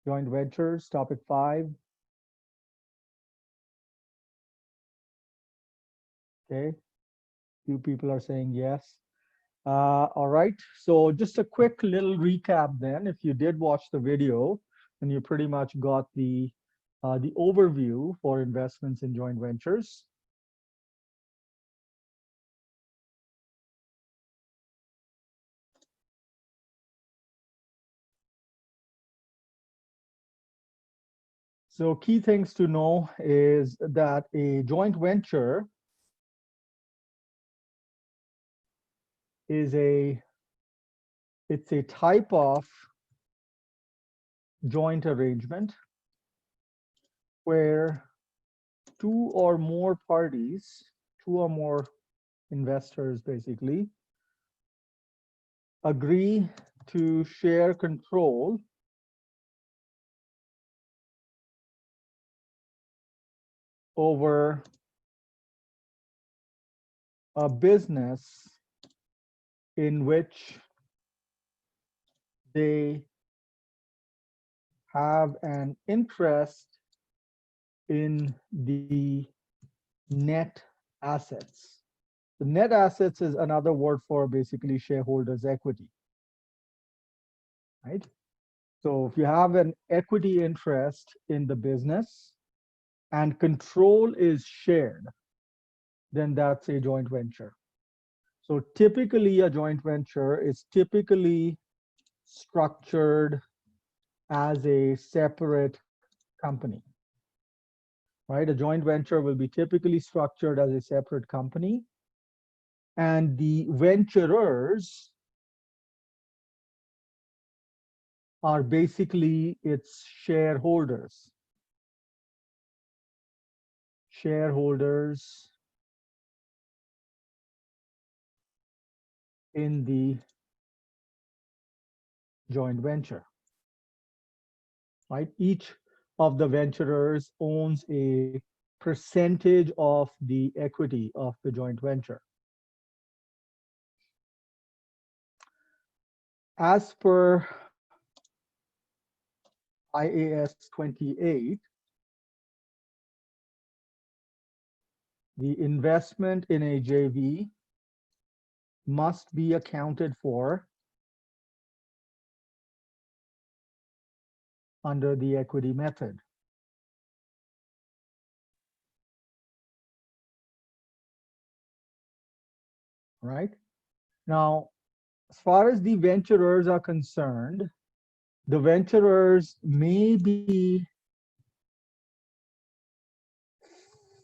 Joint ventures, topic 5. Okay, few people are saying yes. All right, so just a quick little recap then. If you did watch the video, then you pretty much got the overview for investments in joint ventures. So key things to know is that a joint venture is it's a type of joint arrangement where two or more parties, two or more investors basically, agree to share control over a business in which they have an interest in the net assets. The net assets is another word for basically shareholders' equity, right? So if you have an equity interest in the business and control is shared, then that's a joint venture. So typically a joint venture is typically structured as a separate company, right? A joint venture will be typically structured as a separate company, and the venturers are basically its shareholders. Shareholders in the joint venture, right? Each of the venturers owns a percentage of the equity of the joint venture. As per IAS 28, the investment in a JV must be accounted for under the equity method. Right? Now, as far as the venturers are concerned, the venturers may be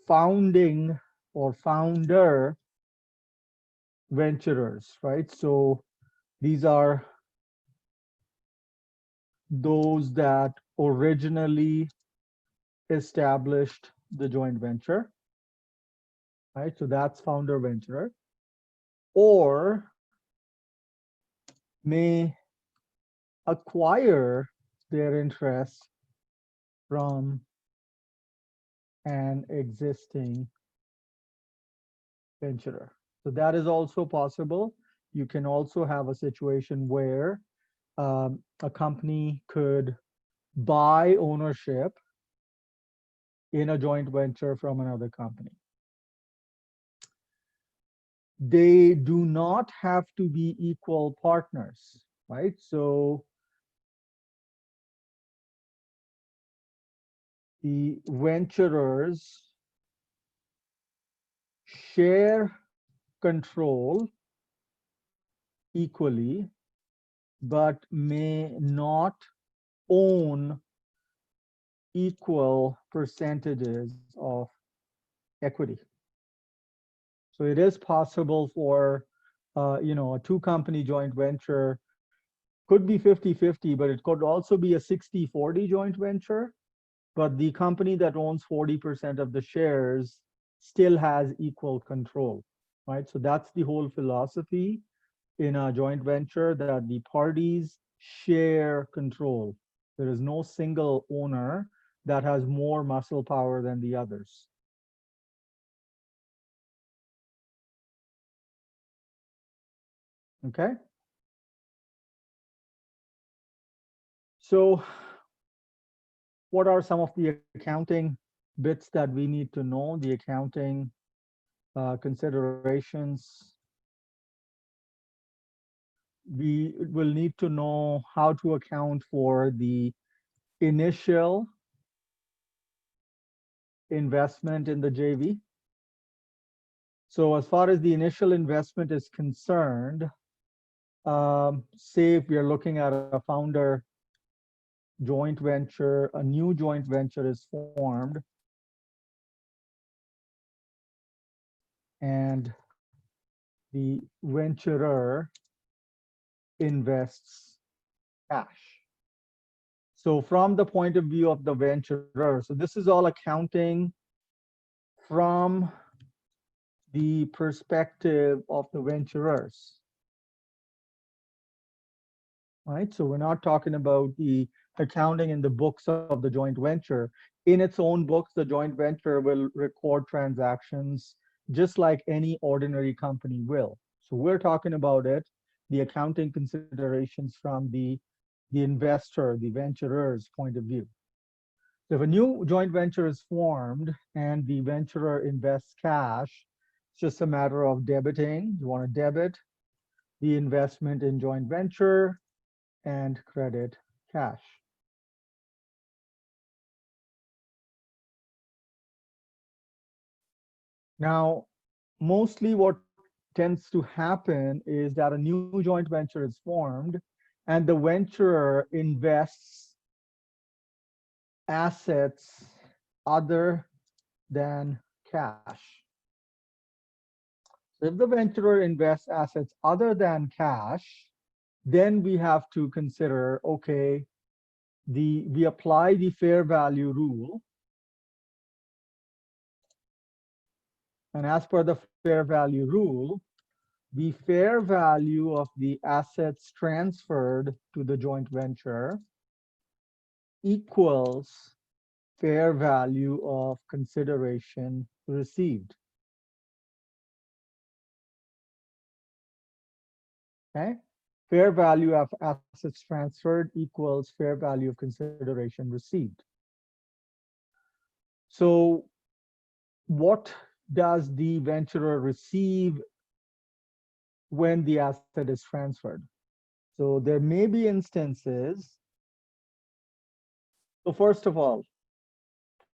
founding or founder venturers, right? So these are those that originally established the joint venture, right? So that's founder venturer, or may acquire their interest from an existing venturer. So that is also possible. You can also have a situation where a company could buy ownership in a joint venture from another company. They do not have to be equal partners, right? So the venturers share control equally, but may not own equal percentages of equity. So it is possible for a two company joint venture could be 50-50, but it could also be a 60-40 joint venture. But the company that owns 40% of the shares still has equal control, right? So that's the whole philosophy in a joint venture, that the parties share control. There is no single owner that has more muscle power than the others. Okay? So what are some of the accounting bits that we need to know, the accounting considerations? We will need to know how to account for the initial investment in the JV. So as far as the initial investment is concerned, say if we are looking at a founder joint venture, a new joint venture is formed, and the venturer invests cash. So from the point of view of the venturer, so this is all accounting from the perspective of the venturers, right? So we're not talking about the accounting in the books of the joint venture. In its own books, the joint venture will record transactions just like any ordinary company will. So we're talking about it, the accounting considerations from the investor, the venturer's point of view. So if a new joint venture is formed and the venturer invests cash, it's just a matter of debiting. You want to debit the investment in joint venture and credit cash. Now, mostly what tends to happen is that a new joint venture is formed and the venturer invests assets other than cash. So if the venturer invests assets other than cash, then we have to consider, okay, we apply the fair value rule. And as per the fair value rule, the fair value of the assets transferred to the joint venture equals fair value of consideration received. Okay? Fair value of assets transferred equals fair value of consideration received. So what does the venturer receive when the asset is transferred? So there may be instances. So first of all,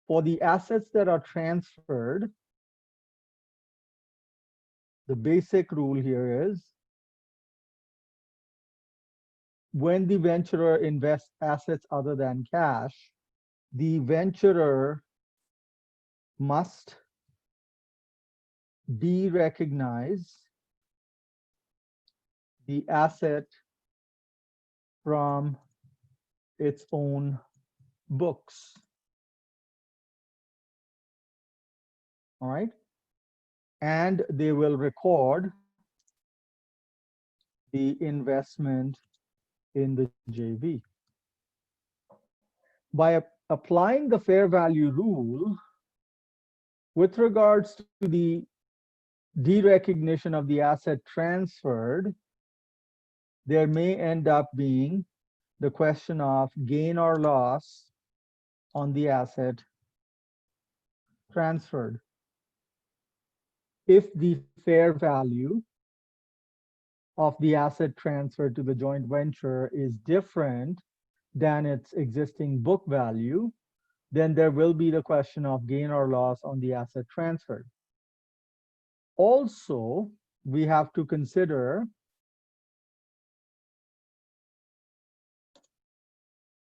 for the assets that are transferred, the basic rule here is when the venturer invests assets other than cash, the venturer must derecognize the asset from its own books. All right. And they will record the investment in the JV. By applying the fair value rule, with regards to the derecognition of the asset transferred, there may end up being the question of gain or loss on the asset transferred. If the fair value of the asset transferred to the joint venture is different than its existing book value, then there will be the question of gain or loss on the asset transferred. Also, we have to consider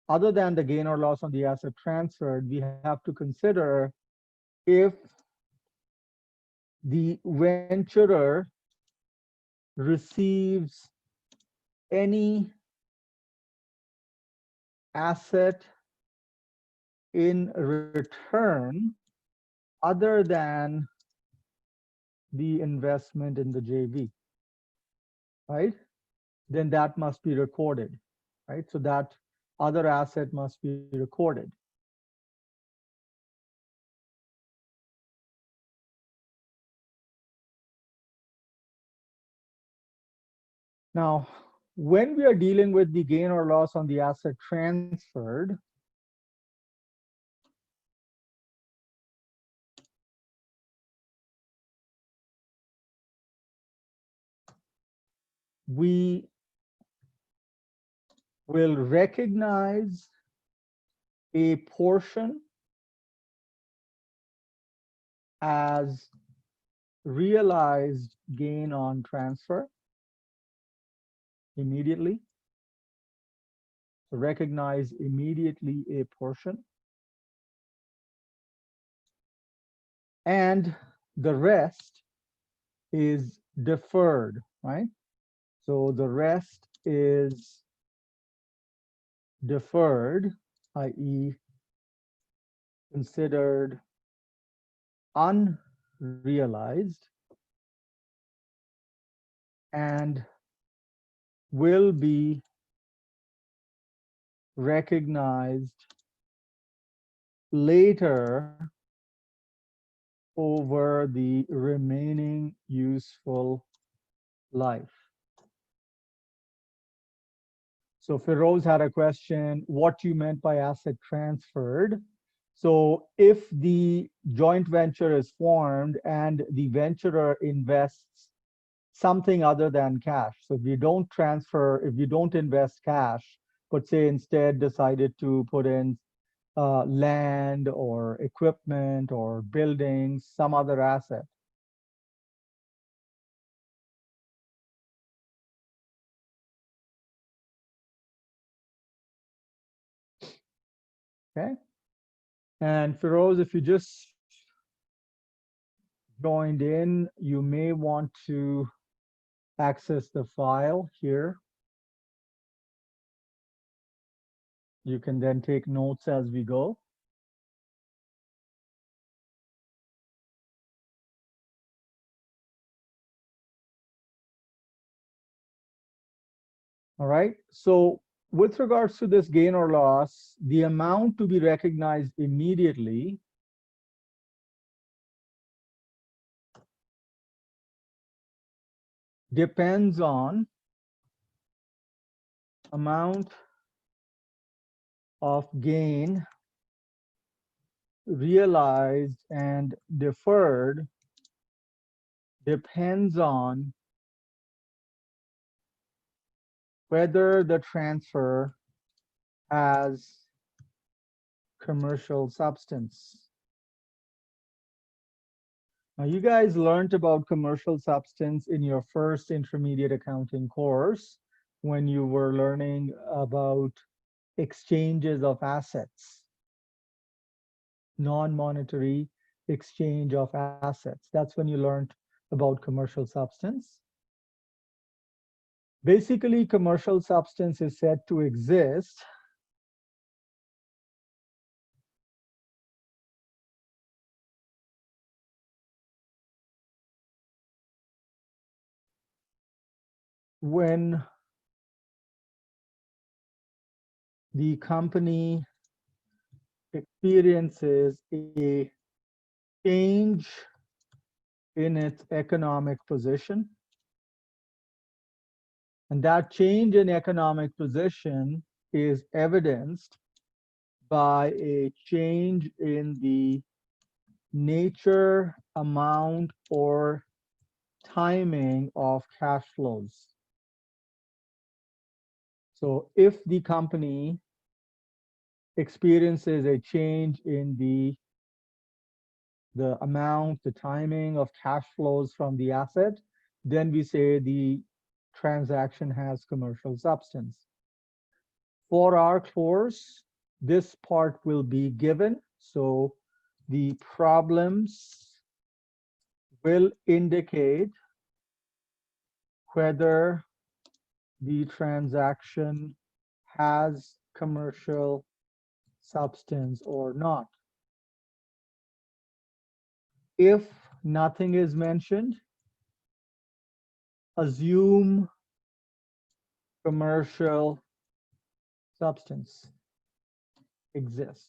other than the gain or loss on the asset transferred, we have to consider if the venturer receives any asset in return other than the investment in the JV, right? Then that must be recorded, right? So that other asset must be recorded. Now, when we are dealing with the gain or loss on the asset transferred, we will recognize a portion as realized gain on transfer immediately. So recognize immediately a portion, and the rest is deferred, right? So the rest is deferred, i.e. considered unrealized, and will be recognized later over the remaining useful life. So Feroz had a question, what you meant by asset transferred. So if the joint venture is formed and the venturer invests something other than cash. So if you don't transfer, if you don't invest cash, but say instead decided to put in land or equipment or buildings, some other asset. Okay. And Feroz, if you just joined in, you may want to access the file here. You can then take notes as we go. All right. So with regards to this gain or loss, the amount to be recognized immediately depends on amount of gain realized and deferred depends on whether the transfer has commercial substance. Now, you guys learned about commercial substance in your first intermediate accounting course when you were learning about exchanges of assets, non-monetary exchange of assets. That's when you learned about commercial substance. Basically, commercial substance is said to exist when the company experiences a change in its economic position. And that change in economic position is evidenced by a change in the nature, amount, or timing of cash flows. So if the company experiences a change in the amount, the timing of cash flows from the asset, then we say the transaction has commercial substance. For our course, this part will be given. So the problems will indicate whether the transaction has commercial substance or not. If nothing is mentioned, assume commercial substance exists.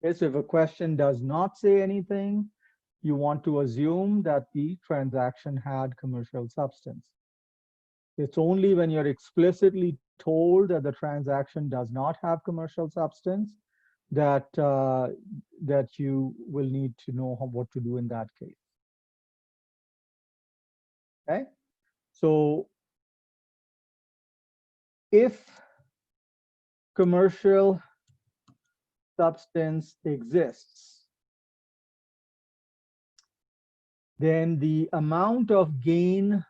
Okay, so if a question does not say anything, you want to assume that the transaction had commercial substance. It's only when you're explicitly told that the transaction does not have commercial substance that that you will need to know what to do in that case. Okay, so if commercial substance exists, then the amount of gain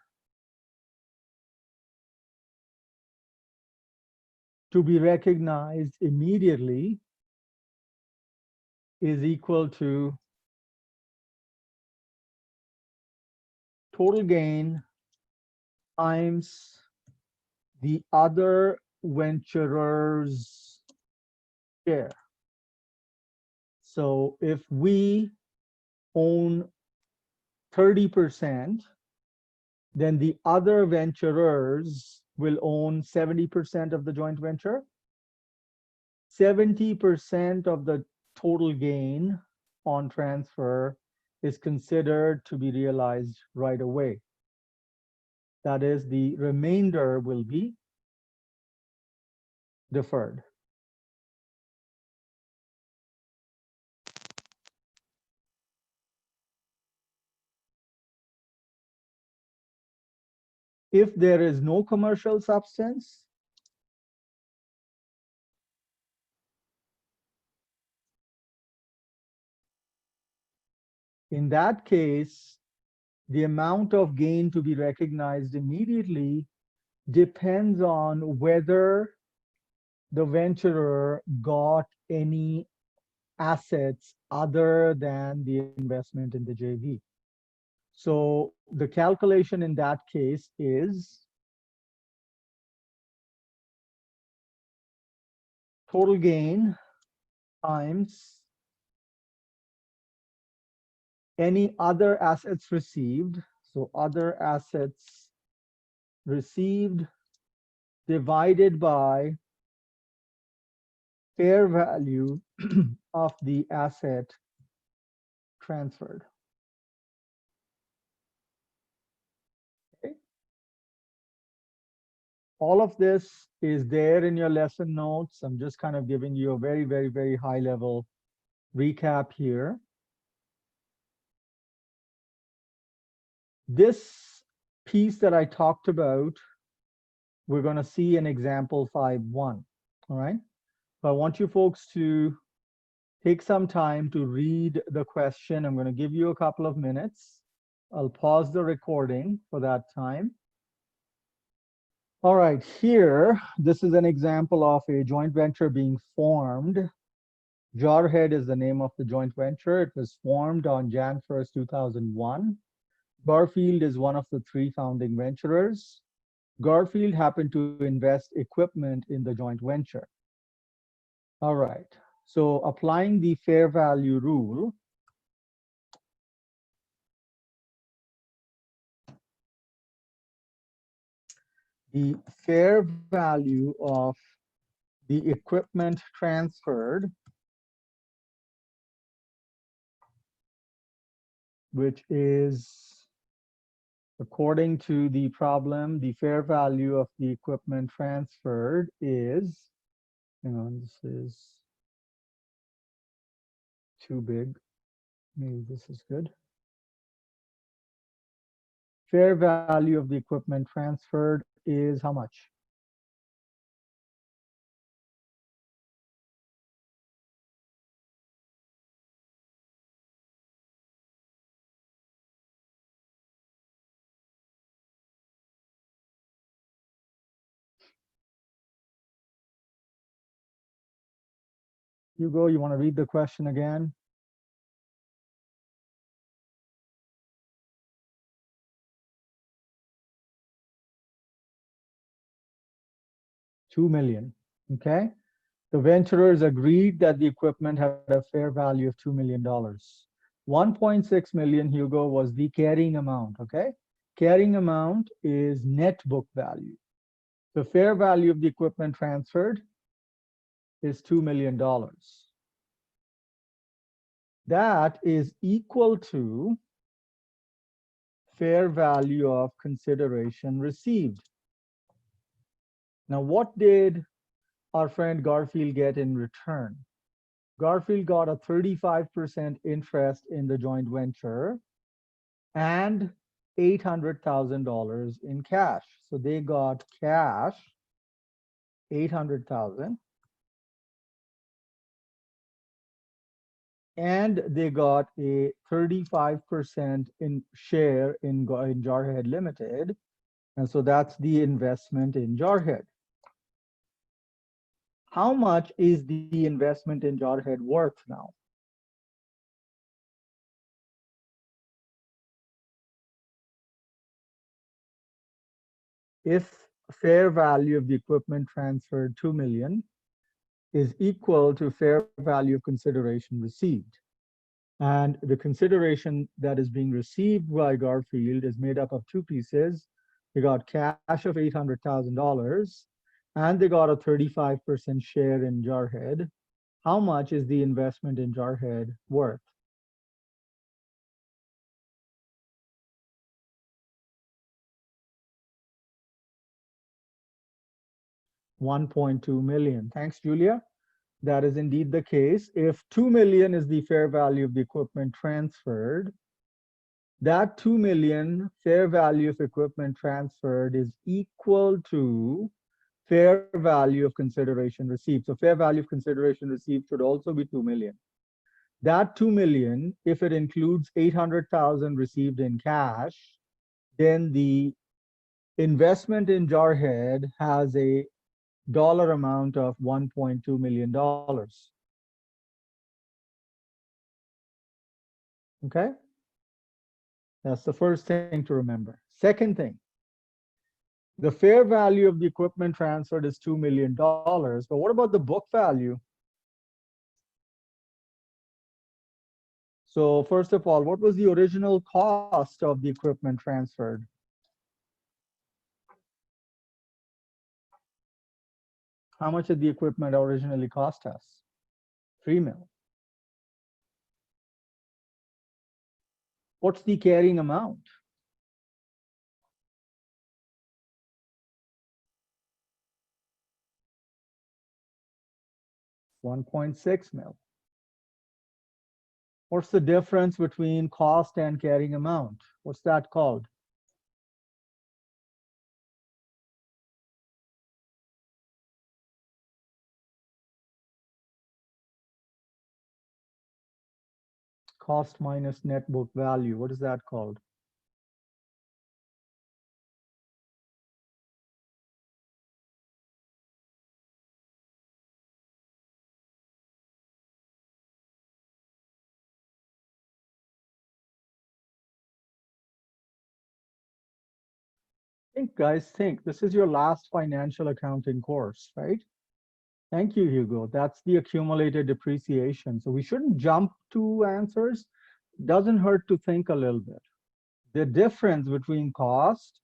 to be recognized immediately is equal to total gain times the other venturer's share. So if we own 30%, then the other venturers will own 70% of the joint venture. 70% of the total gain on transfer is considered to be realized right away. That is, the remainder will be deferred. If there is no commercial substance, in that case, the amount of gain to be recognized immediately depends on whether the venturer got any assets other than the investment in the JV. So the calculation in that case is total gain times any other assets received. So other assets received divided by fair value of the asset transferred. Okay. All of this is there in your lesson notes. I'm just kind of giving you a very, very, very high level recap here. This piece that I talked about, we're going to see in example 5.1. All right. So I want you folks to take some time to read the question. I'm going to give you a couple of minutes. I'll pause the recording for that time. All right, here, this is an example of a joint venture being formed. Jarhead is the name of the joint venture. It was formed on Jan 1st, 2001. Garfield is one of the three founding venturers. Garfield happened to invest equipment in the joint venture. All right, so applying the fair value rule, the fair value of the equipment transferred, which is, according to the problem, the fair value of the equipment transferred is, hang on, this is too big. Maybe this is good. Fair value of the equipment transferred is how much? Hugo, you want to read the question again? $2 million, okay? The venturers agreed that the equipment had a fair value of $2 million. 1.6 million, Hugo, was the carrying amount, okay? Carrying amount is net book value. The fair value of the equipment transferred is $2 million. That is equal to fair value of consideration received. Now, what did our friend Garfield get in return? Garfield got a 35% interest in the joint venture and $800,000 in cash. So they got cash 800,000, and they got a 35% in share in Jarhead Limited. And so that's the investment in Jarhead. How much is the investment in Jarhead worth now? If fair value of the equipment transferred 2 million is equal to fair value of consideration received. And the consideration that is being received by Garfield is made up of two pieces. They got cash of $800,000 and they got a 35% share in Jarhead. How much is the investment in Jarhead worth? 1.2 million. Thanks, Julia. That is indeed the case. If 2 million is the fair value of the equipment transferred, that 2 million fair value of equipment transferred is equal to fair value of consideration received. So fair value of consideration received should also be 2 million. That 2 million, if it includes 800,000 received in cash, then the investment in Jarhead has a dollar amount of $1.2 million. Okay? That's the first thing to remember. Second thing, the fair value of the equipment transferred is $2 million, but what about the book value? So first of all, what was the original cost of the equipment transferred? How much did the equipment originally cost us? 3 mil. What's the carrying amount? $1.6 mil. What's the difference between cost and carrying amount? What's that called? Cost minus net book value. What is that called? Think, this is your last financial accounting course, right? Thank you, Hugo. That's the accumulated depreciation. So we shouldn't jump to answers. Doesn't hurt to think a little bit. The difference between cost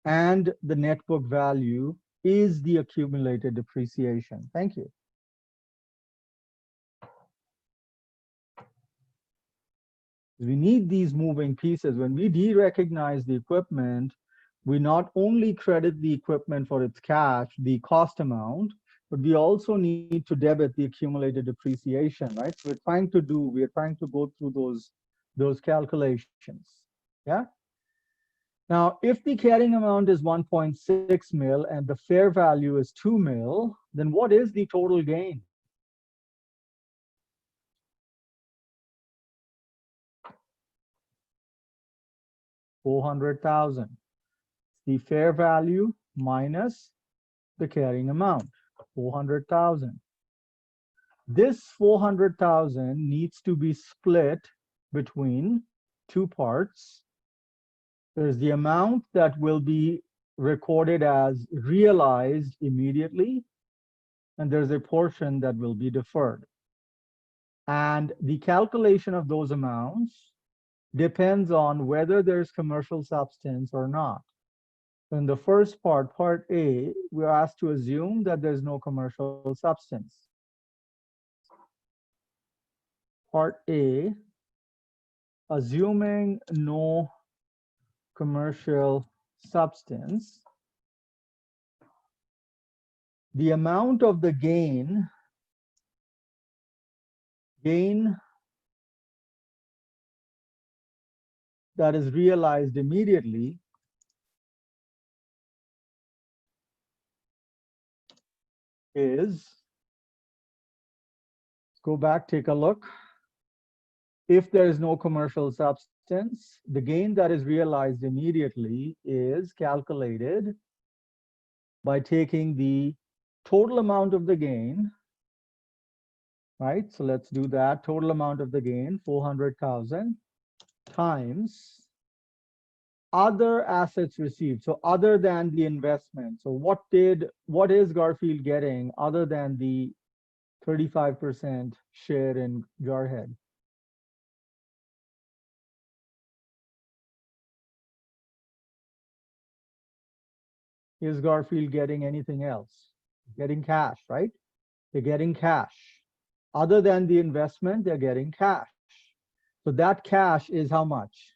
and the net book value is the accumulated depreciation. Thank you. We need these moving pieces. When we de-recognize the equipment, we not only credit the equipment for its cash, the cost amount, but we also need to debit the accumulated depreciation, right? So we're trying to go through those calculations. Yeah. Now, if the carrying amount is 1.6 mil and the fair value is 2 mil, then what is the total gain? $400,000. The fair value minus the carrying amount, 400,000. This 400,000 needs to be split between two parts. There's the amount that will be recorded as realized immediately, and there's a portion that will be deferred. And the calculation of those amounts depends on whether there's commercial substance or not. In the first part, part A, we're asked to assume that there's no commercial substance. Part A, assuming no commercial substance, the amount of the gain that is realized immediately is, go back, take a look. If there is no commercial substance, the gain that is realized immediately is calculated by taking the total amount of the gain, right? So let's do that. Total amount of the gain, 400,000 times other assets received. So other than the investment. So what is Garfield getting other than the 35% share in Jarhead? Is Garfield getting anything else? Getting cash, right? They're getting cash. Other than the investment, they're getting cash. So that cash is how much?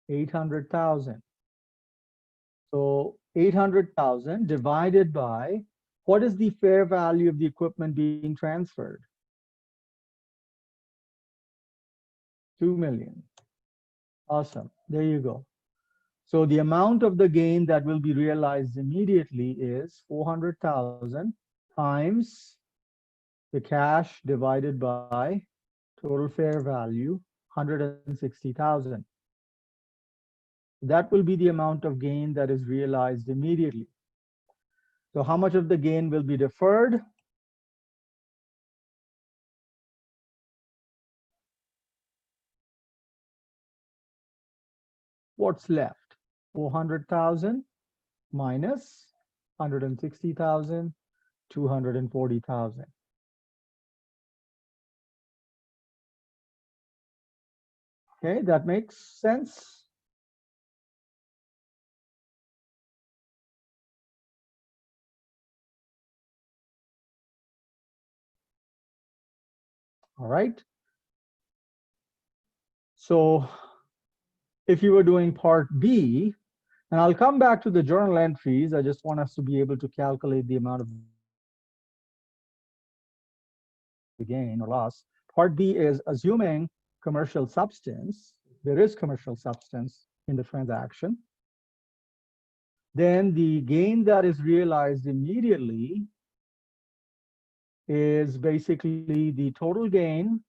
800,000. So 800,000 divided by, what is the fair value of the equipment being transferred? 2 million. Awesome. There you go. So the amount of the gain that will be realized immediately is 400,000 times the cash divided by total fair value, 160,000. That will be the amount of gain that is realized immediately. So how much of the gain will be deferred? What's left? 400,000 minus 160,000, 240,000. Okay, that makes sense. All right. So if you were doing part B, and I'll come back to the journal entries, I just want us to be able to calculate the amount of the gain or loss. Part B is assuming commercial substance. There is commercial substance in the transaction. Then the gain that is realized immediately is basically the total gain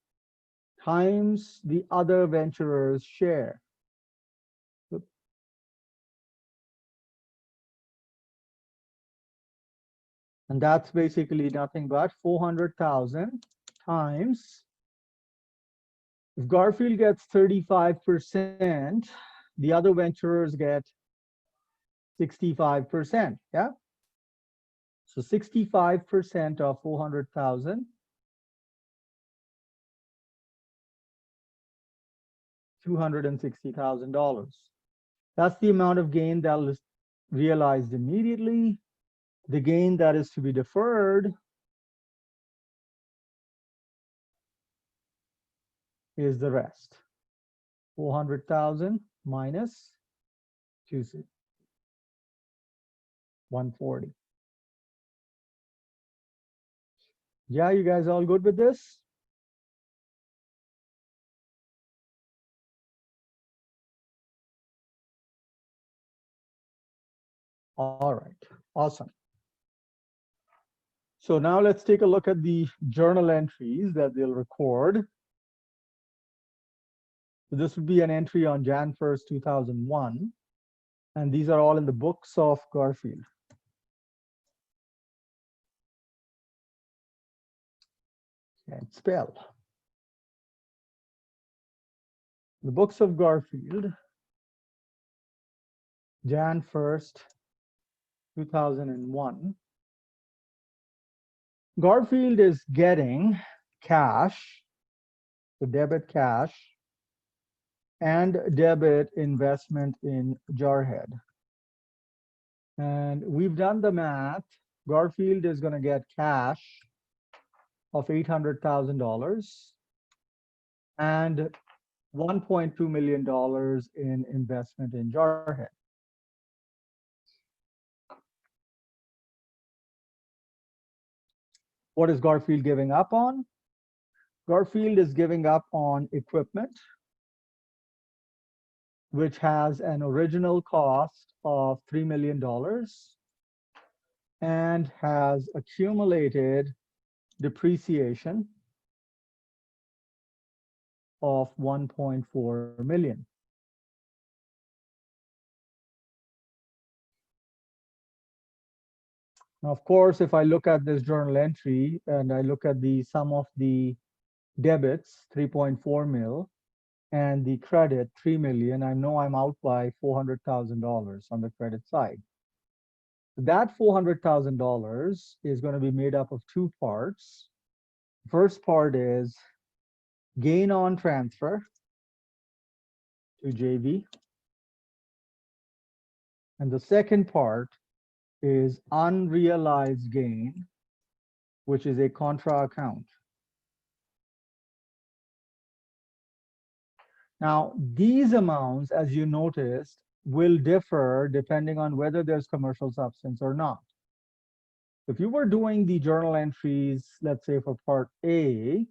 times the other venturer's share. And that's basically nothing but 400,000 times, if Garfield gets 35%, the other venturers get 65%, yeah? So 65% of 400,000, $260,000. That's the amount of gain that is realized immediately. The gain that is to be deferred is the rest. 400,000 minus 140. Yeah, you guys all good with this? All right, awesome. So now let's take a look at the journal entries that they'll record. So this would be an entry on Jan 1st, 2001. And these are all in the books of Garfield. Can't spell. The books of Garfield, Jan 1st, 2001. Garfield is getting cash, the debit cash, and debit investment in Jarhead. And we've done the math. Garfield is going to get cash of $800,000 and $1.2 million in investment in Jarhead. What is Garfield giving up on? Garfield is giving up on equipment which has an original cost of $3 million and has accumulated depreciation of 1.4 million. Now, of course, if I look at this journal entry and I look at the sum of the debits, 3.4 mil, and the credit, 3 million, I know I'm out by $400,000 on the credit side. That $400,000 is going to be made up of two parts. First part is gain on transfer to JV. And the second part is unrealized gain, which is a contra account. Now, these amounts, as you noticed, will differ depending on whether there's commercial substance or not. If you were doing the journal entries, let's say for part A,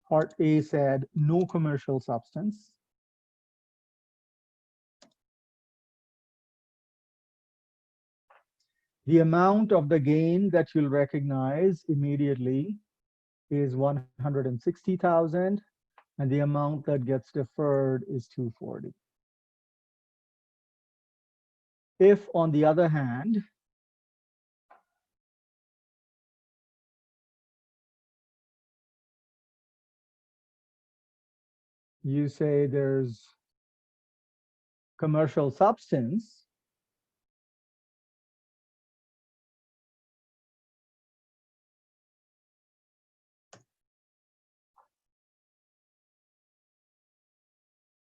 part A said no commercial substance. The amount of the gain that you'll recognize immediately is 160,000, and the amount that gets deferred is 240. If, on the other hand, you say there's commercial substance,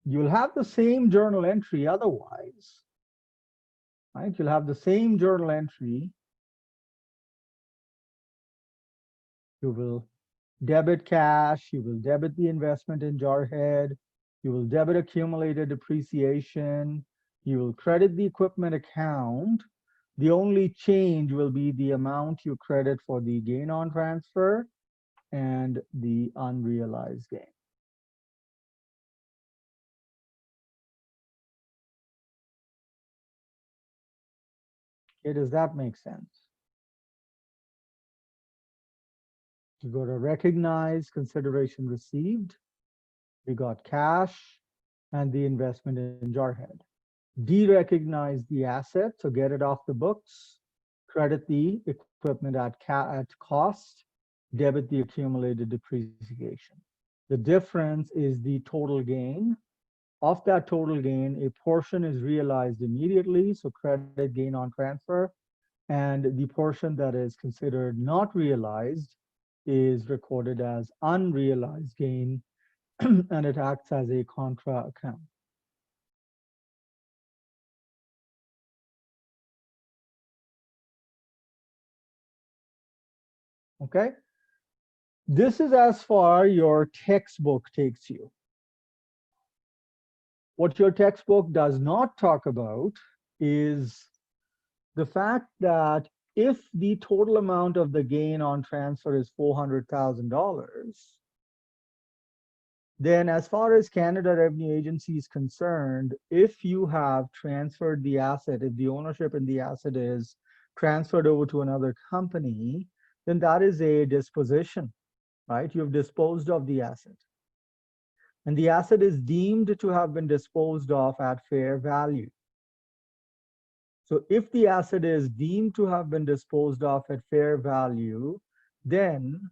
you'll have the same journal entry otherwise, right? You'll have the same journal entry. You will debit cash, you will debit the investment in Jarhead, you will debit accumulated depreciation, you will credit the equipment account. The only change will be the amount you credit for the gain on transfer and the unrealized gain. Okay, does that make sense? You go to recognize consideration received. We got cash and the investment in Jarhead. De-recognize the asset, so get it off the books. Credit the equipment at cost. Debit the accumulated depreciation. The difference is the total gain. Of that total gain, a portion is realized immediately, so credit gain on transfer, and the portion that is considered not realized is recorded as unrealized gain, and it acts as a contra account. Okay? This is as far your textbook takes you. What your textbook does not talk about is the fact that if the total amount of the gain on transfer is $400,000, then as far as Canada Revenue Agency is concerned, if you have transferred the asset, if the ownership in the asset is transferred over to another company, then that is a disposition, right? You've disposed of the asset. And the asset is deemed to have been disposed of at fair value. So if the asset is deemed to have been disposed of at fair value, then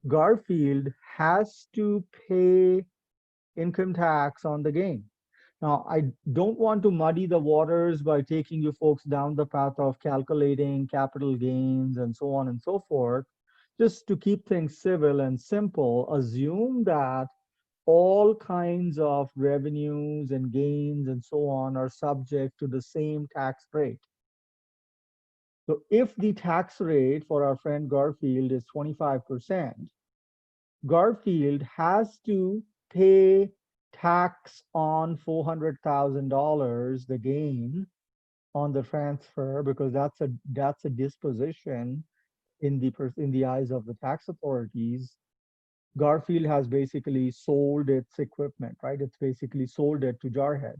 Garfield has to pay income tax on the gain. Now, I don't want to muddy the waters by taking you folks down the path of calculating capital gains and so on and so forth. Just to keep things civil and simple, assume that all kinds of revenues and gains and so on are subject to the same tax rate. So if the tax rate for our friend Garfield is 25%, Garfield has to pay tax on $400,000, the gain, on the transfer because that's a disposition in the eyes of the tax authorities. Garfield has basically sold its equipment, right? It's basically sold it to Jarhead.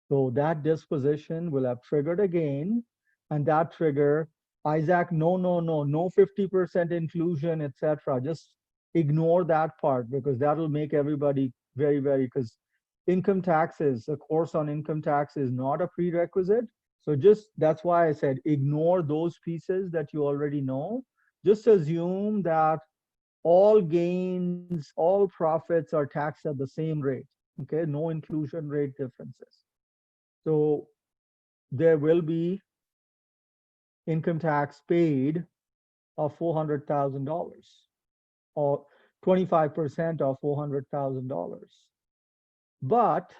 So that disposition will have triggered again, and that trigger, Isaac, no 50% inclusion, etc. Just ignore that part because that'll make everybody very, because income taxes, a course on income tax is not a prerequisite. So just that's why I said ignore those pieces that you already know. Just assume that all gains, all profits are taxed at the same rate. Okay, no inclusion rate differences. So there will be income tax paid of $400,000 or 25% of $400,000. But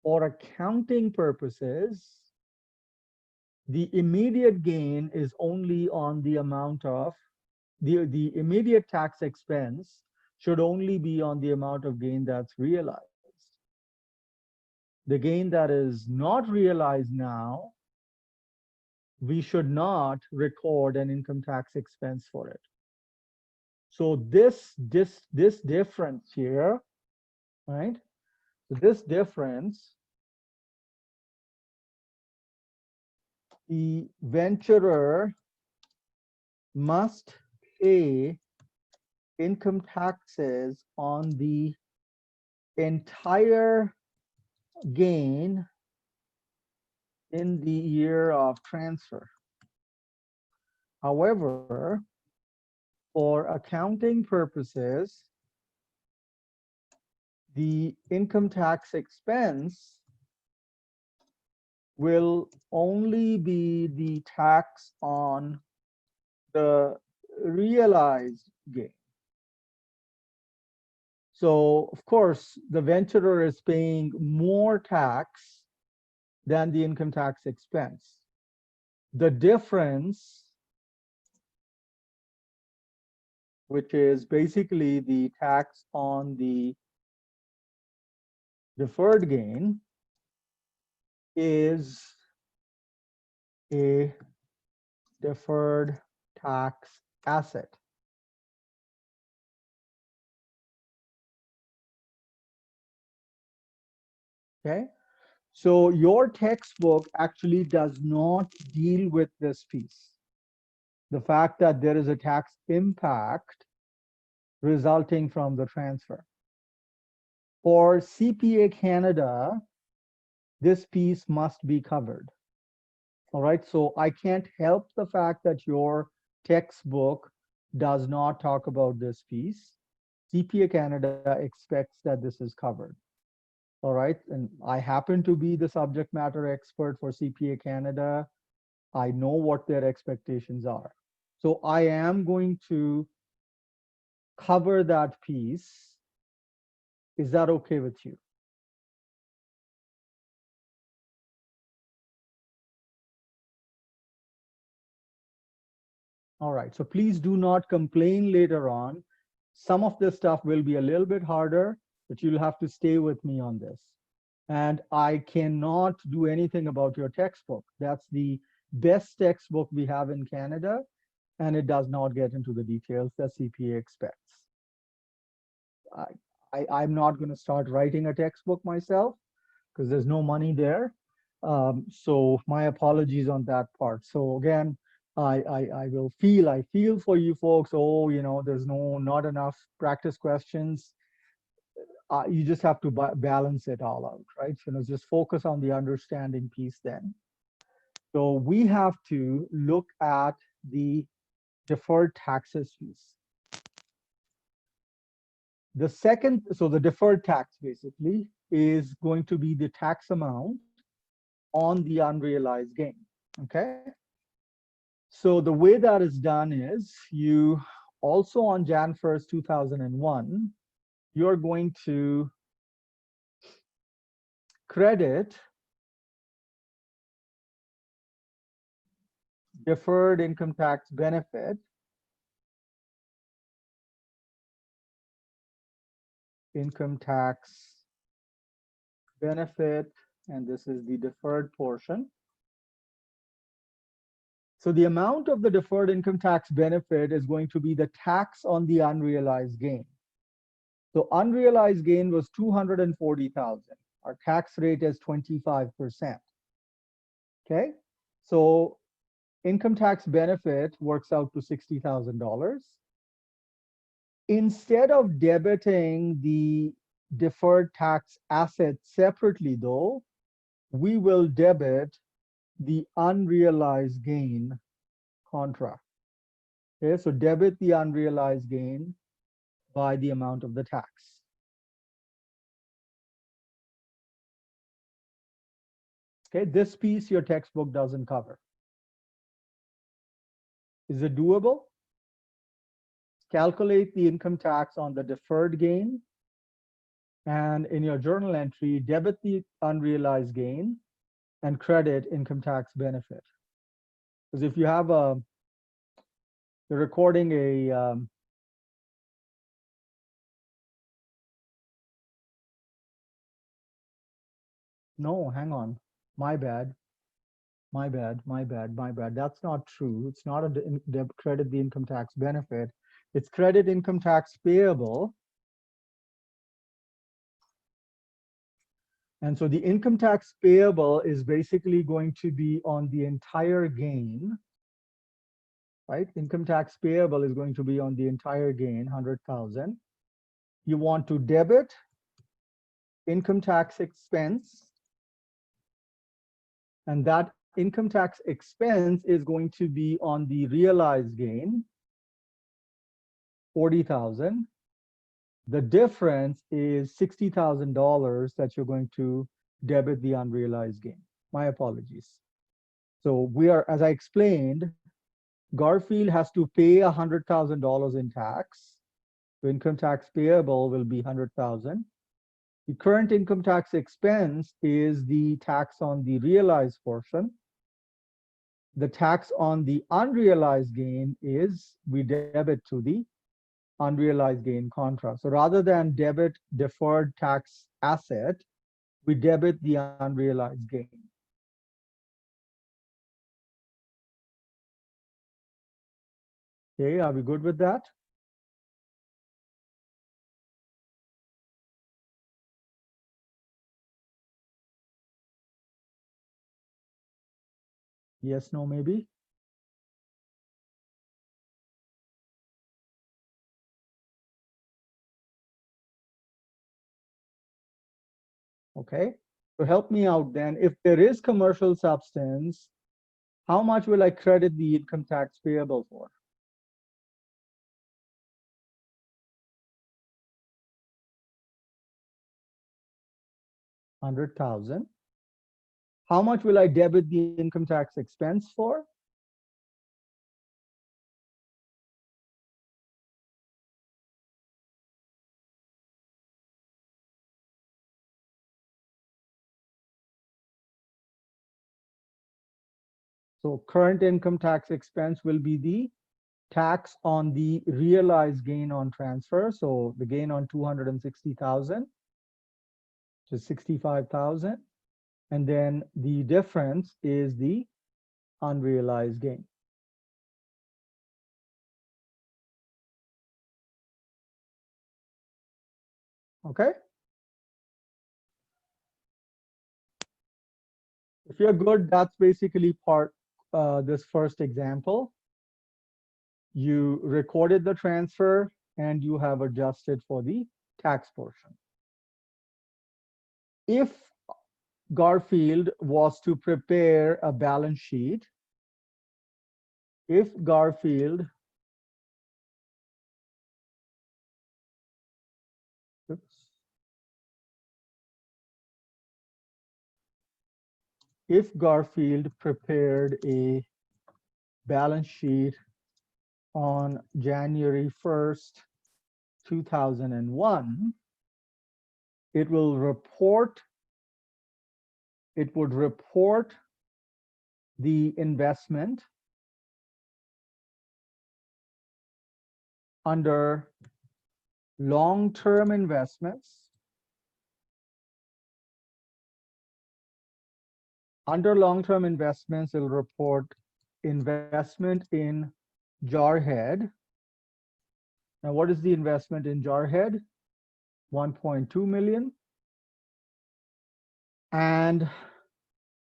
for accounting purposes, the immediate gain is only on the amount of the immediate tax expense should only be on the amount of gain that's realized. The gain that is not realized now, we should not record an income tax expense for it. So this difference here, right? So this difference, the venturer must pay income taxes on the entire gain in the year of transfer. However, for accounting purposes, the income tax expense will only be the tax on the realized gain. So, of course, the venturer is paying more tax than the income tax expense. The difference, which is basically the tax on the deferred gain, is a deferred tax asset. Okay, so your textbook actually does not deal with this piece. The fact that there is a tax impact resulting from the transfer. For CPA Canada, this piece must be covered. All right, so I can't help the fact that your textbook does not talk about this piece. CPA Canada expects that this is covered. All right, and I happen to be the subject matter expert for CPA Canada. I know what their expectations are. So I am going to cover that piece. Is that okay with you? All right, so please do not complain later on. Some of this stuff will be a little bit harder, but you'll have to stay with me on this. And I cannot do anything about your textbook. That's the best textbook we have in Canada, and it does not get into the details that CPA expects. I'm not going to start writing a textbook myself because there's no money there. So my apologies on that part. So again, I feel for you folks. Oh, there's not enough practice questions. You just have to balance it all out, right? Just focus on the understanding piece then. So we have to look at the deferred taxes piece. The second, so the deferred tax basically is going to be the tax amount on the unrealized gain, okay? So the way that is done is you also on Jan 1st, 2001, you're going to credit deferred income tax benefit income tax benefit, and this is the deferred portion. So the amount of the deferred income tax benefit is going to be the tax on the unrealized gain. So unrealized gain was 240,000. Our tax rate is 25%. Okay, so income tax benefit works out to $60,000. Instead of debiting the deferred tax asset separately, though, we will debit the unrealized gain contra. Okay, so debit the unrealized gain by the amount of the tax. Okay, this piece your textbook doesn't cover. Is it doable? Calculate the income tax on the deferred gain, and in your journal entry, debit the unrealized gain and credit income tax benefit. Because if you have you're recording a no, hang on, my bad. That's not true. It's not a credit the income tax benefit. It's credit income tax payable. And so the income tax payable is basically going to be on the entire gain, right? Income tax payable is going to be on the entire gain, 100,000. You want to debit income tax expense, and that income tax expense is going to be on the realized gain, 40,000. The difference is $60,000 that you're going to debit the unrealized gain. My apologies. So we are, as I explained, Garfield has to pay $100,000 in tax. The income tax payable will be 100,000. The current income tax expense is the tax on the realized portion. The tax on the unrealized gain is we debit to the unrealized gain contra. So rather than debit deferred tax asset, we debit the unrealized gain. Okay, are we good with that? Yes, no, maybe? Okay, so help me out then. If there is commercial substance, how much will I credit the income tax payable for? 100,000. How much will I debit the income tax expense for? So current income tax expense will be the tax on the realized gain on transfer. So the gain on 260,000, which is 65,000. And then the difference is the unrealized gain. Okay. If you're good, that's basically part this first example. You recorded the transfer and you have adjusted for the tax portion. If Garfield was to prepare a balance sheet, if Garfield, oops, if Garfield prepared a balance sheet on January 1st, 2001, it would report the investment under long-term investments. Under long-term investments, it'll report investment in Jarhead. Now, what is the investment in Jarhead? 1.2 million. And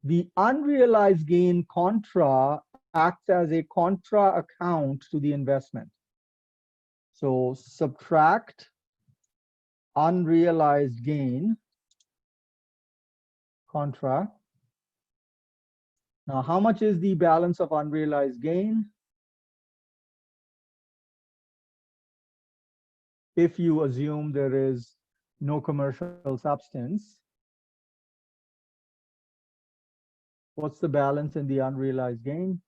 the unrealized gain contra acts as a contra account to the investment. So subtract unrealized gain contra. Now, how much is the balance of unrealized gain? If you assume there is no commercial substance, what's the balance in the unrealized gain?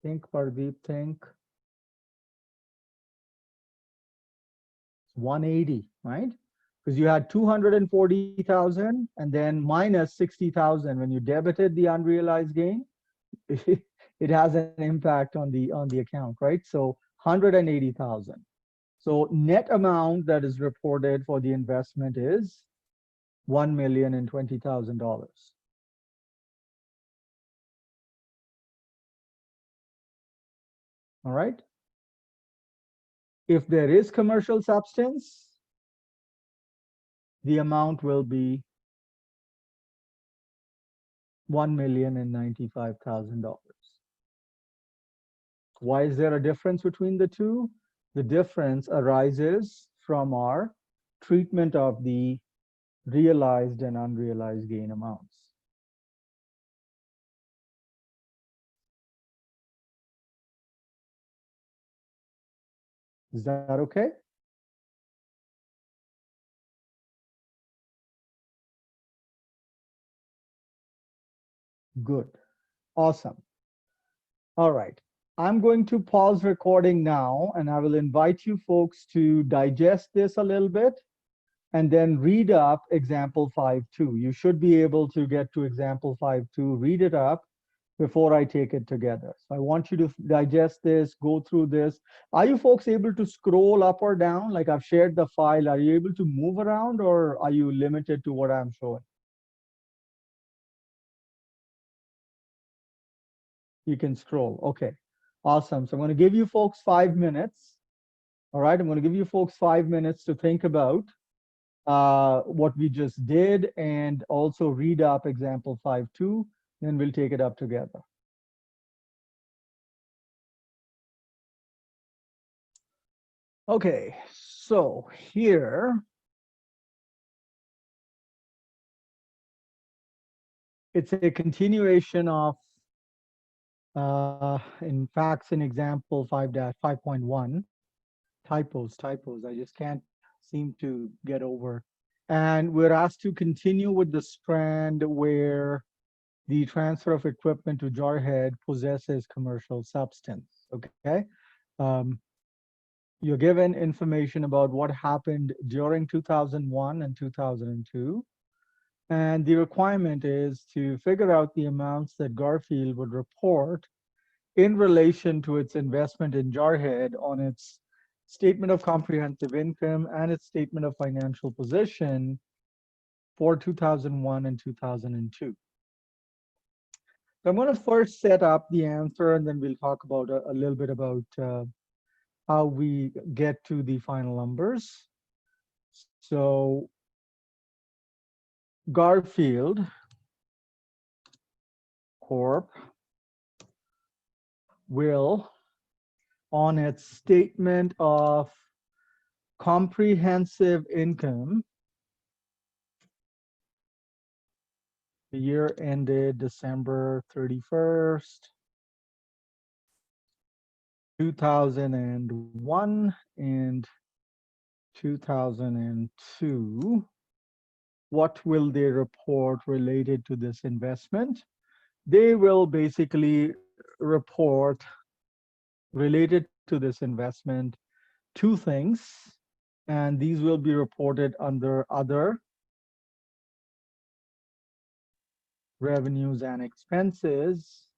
Think, Pardeep, think. It's 180, right? Because you had 240,000 and then minus 60,000. When you debited the unrealized gain, it has an impact on the account, right? So 180,000. So net amount that is reported for the investment is $1,020,000. All right. If there is commercial substance, the amount will be $1,095,000. Why is there a difference between the two? The difference arises from our treatment of the realized and unrealized gain amounts. Is that okay? Good. Awesome. All right. I'm going to pause recording now, and I will invite you folks to digest this a little bit and then read up example 5.2. You should be able to get to example 5.2, read it up before I take it together. So I want you to digest this, go through this. Are you folks able to scroll up or down? Like I've shared the file. Are you able to move around or are you limited to what I'm showing? You can scroll. Okay. Awesome. So I'm going to give you folks 5 minutes. All right. I'm going to give you folks 5 minutes to think about what we just did and also read up example 5.2. Then we'll take it up together. Okay. So here, it's a continuation of, in facts in example 5.1, typos. I just can't seem to get over. And we're asked to continue with the strand where the transfer of equipment to Jarhead possesses commercial substance, okay? You're given information about what happened during 2001 and 2002. And the requirement is to figure out the amounts that Garfield would report in relation to its investment in Jarhead on its statement of comprehensive income and its statement of financial position for 2001 and 2002. So I'm going to first set up the answer, and then we'll talk about a little bit about how we get to the final numbers. So Garfield Corp will, on its statement of comprehensive income, the year ended December 31st, 2001 and 2002. What will they report related to this investment? They will basically report related to this investment two things, and these will be reported under other revenues and expenses.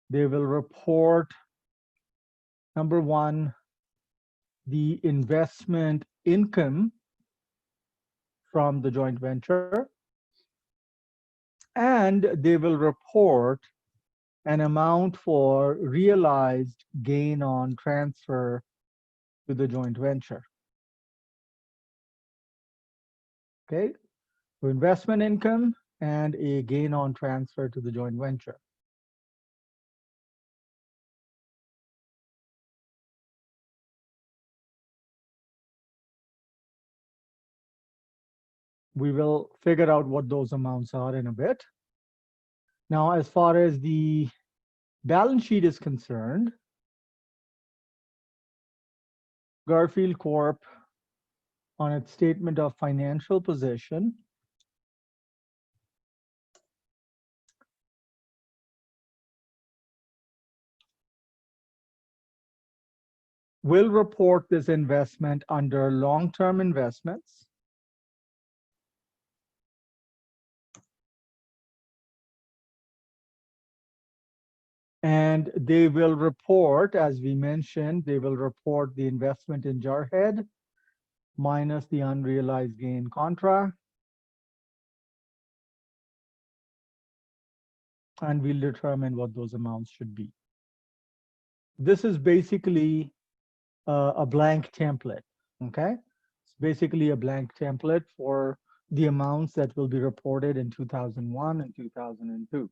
They will report, number one, the investment income from the joint venture, and they will report an amount for realized gain on transfer to the joint venture. Okay, so investment income and a gain on transfer to the joint venture. We will figure out what those amounts are in a bit. Now, as far as the balance sheet is concerned, Garfield Corp, on its statement of financial position, will report this investment under long-term investments. And they will report, as we mentioned, they will report the investment in Jarhead minus the unrealized gain contra. And we'll determine what those amounts should be. This is basically a blank template, okay? It's basically a blank template for the amounts that will be reported in 2001 and 2002.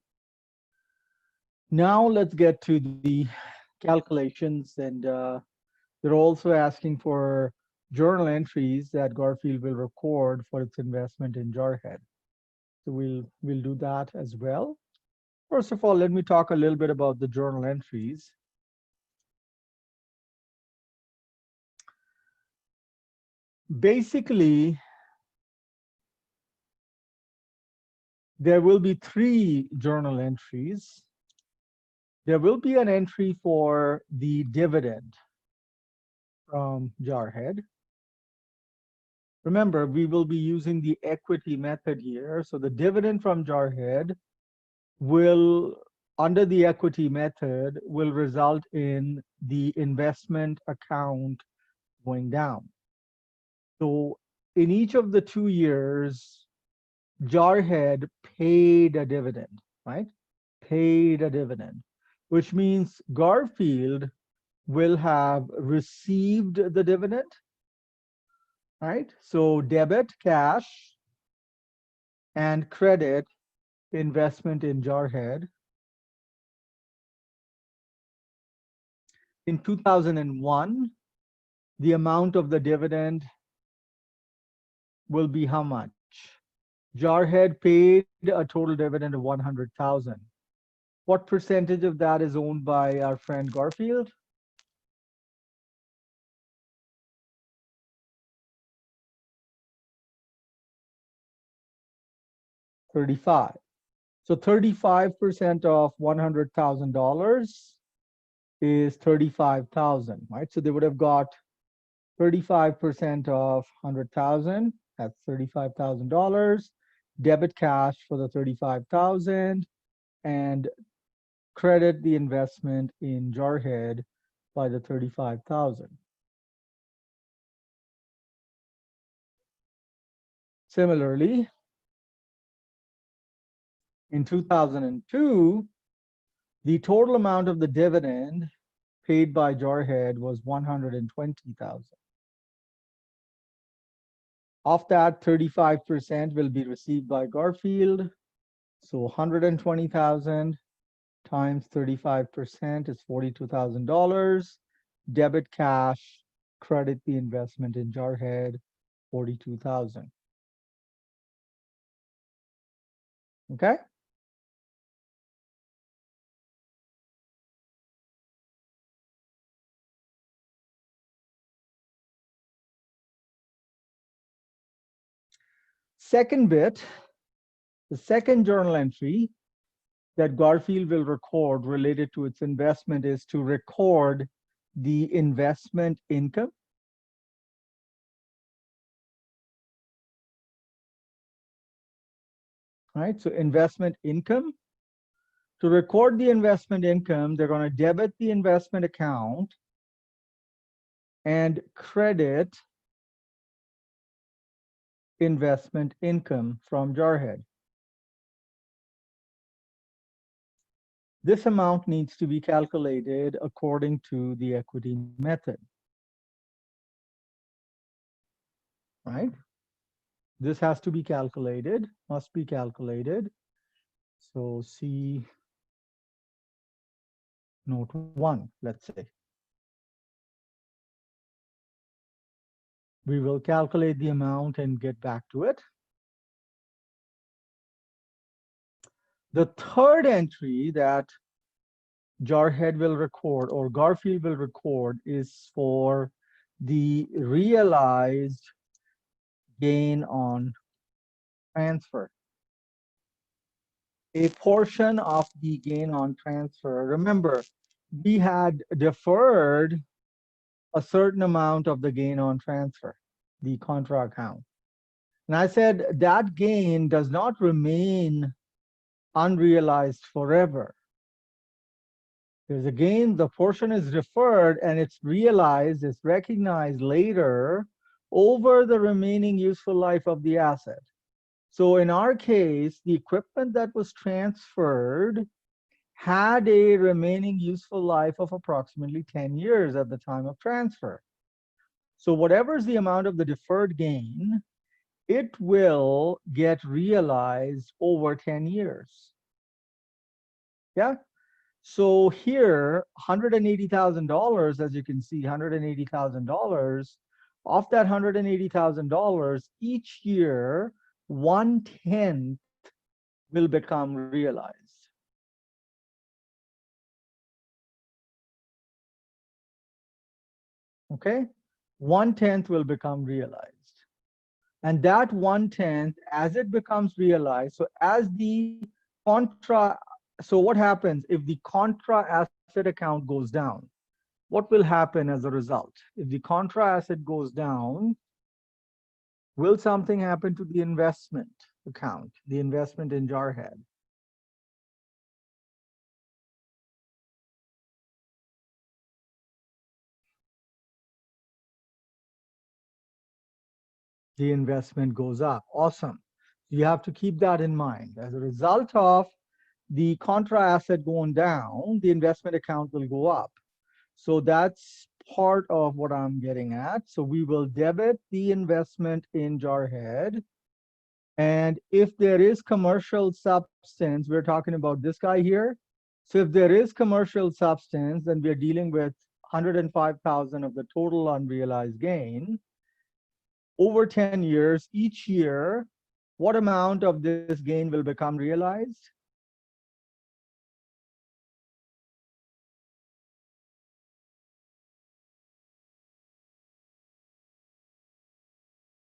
Now let's get to the calculations, and they're also asking for journal entries that Garfield will record for its investment in Jarhead. So we'll do that as well. First of all, let me talk a little bit about the journal entries. Basically, there will be 3 journal entries. There will be an entry for the dividend from Jarhead. Remember, we will be using the equity method here. So the dividend from Jarhead will, under the equity method, will result in the investment account going down. So in each of the 2 years, Jarhead paid a dividend, right? Paid a dividend, which means Garfield will have received the dividend, right? So debit cash and credit investment in Jarhead. In 2001, the amount of the dividend will be how much? Jarhead paid a total dividend of 100,000. What percentage of that is owned by our friend Garfield? 35. So 35% of $100,000 is 35,000, right? So they would have got 35% of 100,000, that's $35,000, debit cash for the 35,000, and credit the investment in Jarhead by the 35,000. Similarly, in 2002, the total amount of the dividend paid by Jarhead was 120,000. Of that, 35% will be received by Garfield. So 120,000 times 35% is $42,000. Debit cash, credit the investment in Jarhead, 42,000. Okay? Second bit, the second journal entry that Garfield will record related to its investment is to record the investment income. Right, so investment income. To record the investment income, they're going to debit the investment account and credit investment income from Jarhead. This amount needs to be calculated according to the equity method, right? This has to be calculated, must be calculated. So see note 1, let's say. We will calculate the amount and get back to it. The third entry that Jarhead will record or Garfield will record is for the realized gain on transfer. A portion of the gain on transfer. Remember, we had deferred a certain amount of the gain on transfer, the contra account. And I said that gain does not remain unrealized forever. There's a gain, the portion is deferred and it's realized, it's recognized later over the remaining useful life of the asset. So in our case, the equipment that was transferred had a remaining useful life of approximately 10 years at the time of transfer. So whatever is the amount of the deferred gain, it will get realized over 10 years. Yeah. So here, $180,000, as you can see, $180,000. Off that $180,000, each year, 1/10 will become realized. Okay, 1/10 will become realized. And that 1/10, as it becomes realized, so as the contra, so what happens if the contra asset account goes down? What will happen as a result? If the contra asset goes down, will something happen to the investment account, the investment in Jarhead? The investment goes up. Awesome. You have to keep that in mind. As a result of the contra asset going down, the investment account will go up. So that's part of what I'm getting at. So we will debit the investment in Jarhead. And if there is commercial substance, we're talking about this guy here. So if there is commercial substance, then we're dealing with 105,000 of the total unrealized gain. Over 10 years, each year, what amount of this gain will become realized?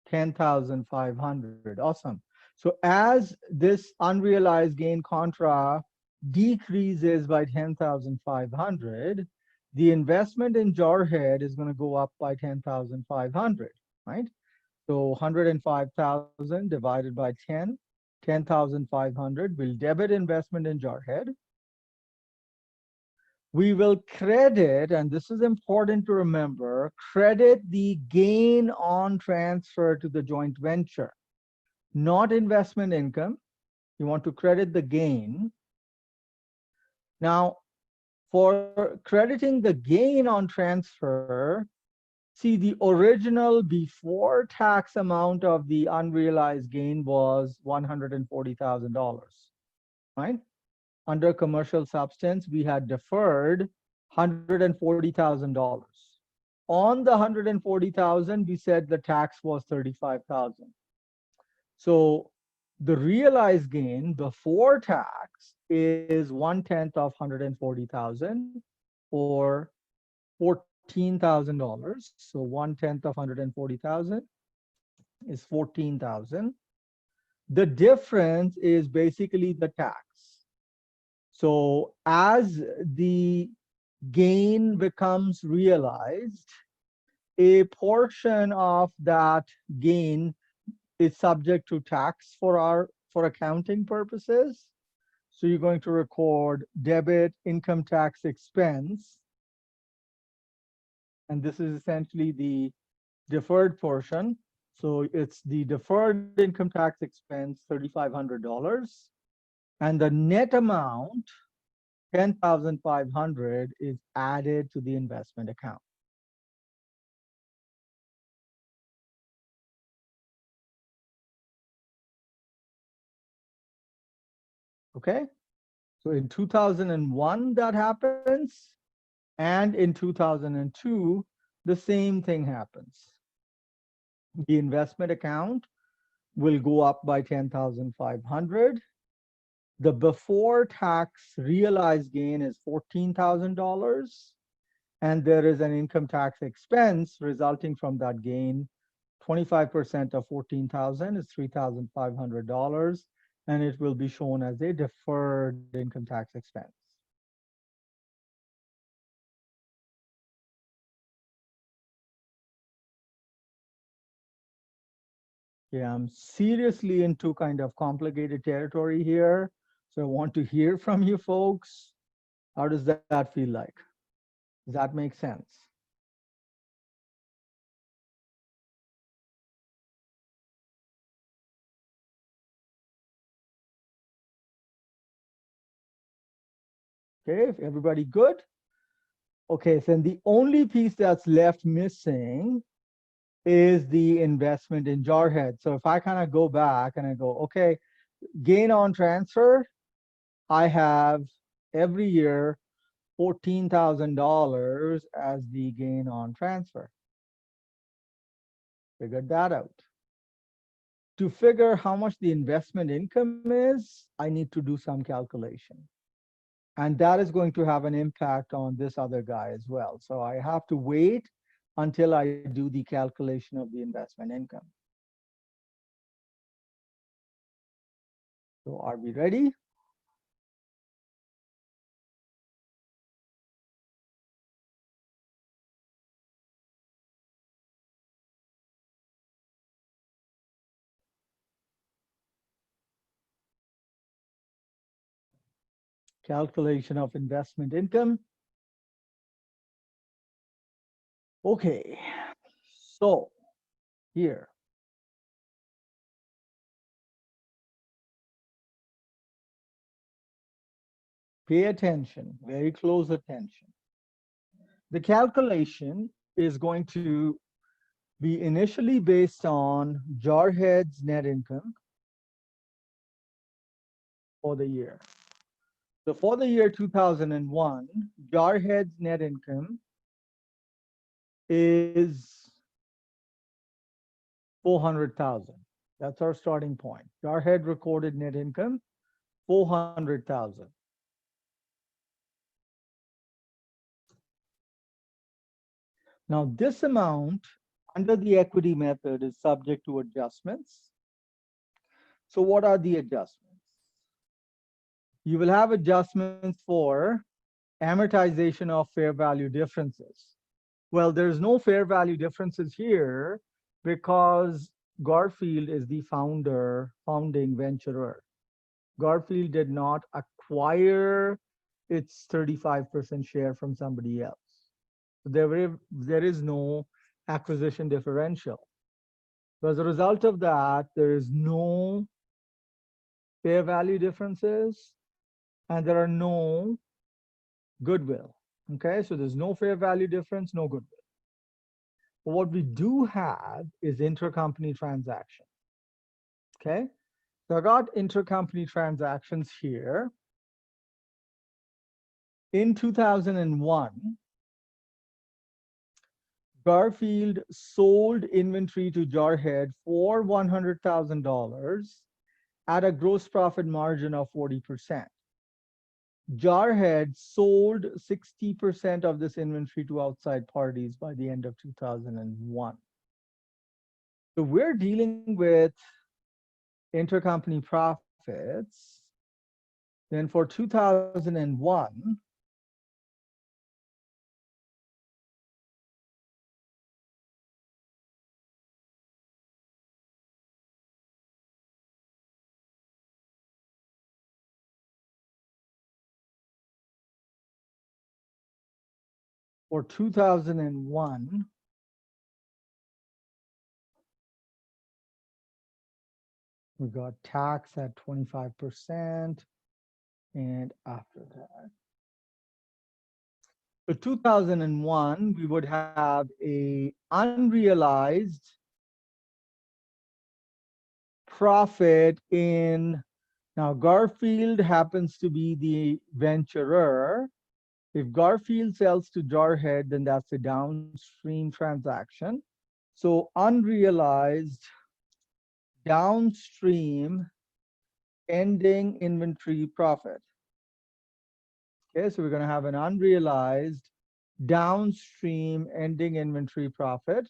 $10,500. Awesome. So as this unrealized gain contra decreases by 10,500, the investment in Jarhead is going to go up by 10,500, right? So 105,000 divided by 10, 10,500 will debit investment in Jarhead. We will credit, and this is important to remember, credit the gain on transfer to the joint venture, not investment income. You want to credit the gain. Now, for crediting the gain on transfer, see, the original before tax amount of the unrealized gain was $140,000, right? Under commercial substance, we had deferred $140,000. On the 140,000, we said the tax was 35,000. So the realized gain before tax is 1/10 of 140,000 or $14,000. So 1/10 of 140,000 is 14,000. The difference is basically the tax. So as the gain becomes realized, a portion of that gain is subject to tax for accounting purposes. So you're going to record debit income tax expense. And this is essentially the deferred portion. So it's the deferred income tax expense, $3,500, and the net amount, 10,500, is added to the investment account. Okay? So in 2001, that happens. And in 2002, the same thing happens. The investment account will go up by 10,500. The before tax realized gain is $14,000. And there is an income tax expense resulting from that gain. 25% of 14,000 is $3,500, and it will be shown as a deferred income tax expense. Yeah, I'm seriously into kind of complicated territory here. So I want to hear from you folks. How does that feel like? Does that make sense? Okay, if everybody good? Okay, so then the only piece that's left missing is the investment in Jarhead. So if I kind of go back and I go, okay, gain on transfer, I have every year $14,000 as the gain on transfer. Figured that out. To figure how much the investment income is, I need to do some calculation. And that is going to have an impact on this other guy as well. So I have to wait until I do the calculation of the investment income. So are we ready? Calculation of investment income. Okay, so here, pay attention, very close attention. The calculation is going to be initially based on Jarhead's net income for the year. So for the year 2001, Jarhead's net income is 400,000. That's our starting point. Jarhead recorded net income 400,000. Now this amount under the equity method is subject to adjustments. So what are the adjustments? You will have adjustments for amortization of fair value differences. Well, there's no fair value differences here because Garfield is the founding venturer. Garfield did not acquire its 35% share from somebody else. So there is no acquisition differential. So as a result of that, there is no fair value differences and there are no goodwill. Okay, so there's no fair value difference, no goodwill. But what we do have is intercompany transaction. Okay, so I got intercompany transactions here. In 2001, Garfield sold inventory to Jarhead for $100,000 at a gross profit margin of 40%. Jarhead sold 60% of this inventory to outside parties by the end of 2001. So we're dealing with intercompany profits. Then for 2001, for 2001, We got tax at 25%. And after that, for 2001, we would have a unrealized profit in, now Garfield happens to be the venturer. If Garfield sells to Jarhead, then that's a downstream transaction. So unrealized downstream ending inventory profit. Okay, so we're going to have an unrealized downstream ending inventory profit.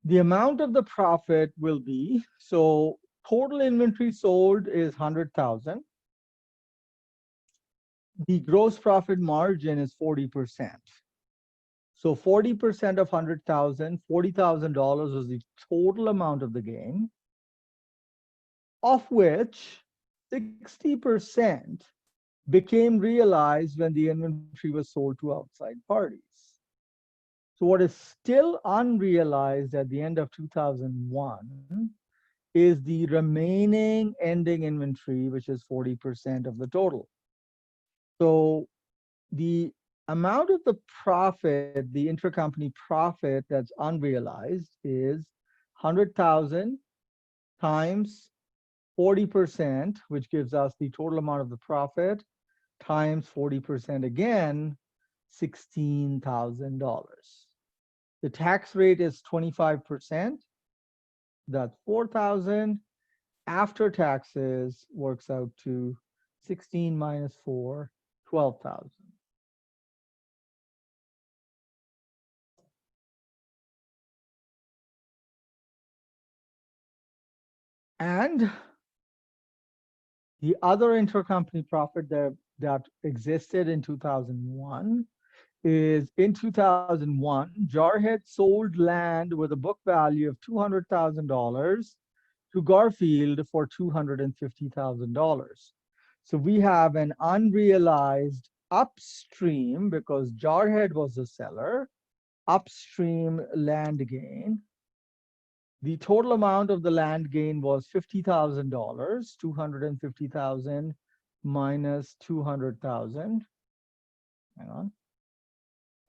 The amount of the profit will be, so total inventory sold is 100,000. The gross profit margin is 40%. So 40% of 100,000, $40,000 was the total amount of the gain, of which 60% became realized when the inventory was sold to outside parties. So what is still unrealized at the end of 2001 is the remaining ending inventory, which is 40% of the total. So the amount of the profit, the intercompany profit that's unrealized is 100,000 times 40%, which gives us the total amount of the profit, times 40% again, $16,000. The tax rate is 25%. That's 4,000. After taxes works out to 16 minus 4, 12,000. And the other intercompany profit that existed in 2001 is in 2001, Jarhead sold land with a book value of $200,000 to Garfield for $250,000. So we have an unrealized upstream, because Jarhead was the seller, upstream land gain. The total amount of the land gain was $50,000, 250,000 minus 200,000. Hang on,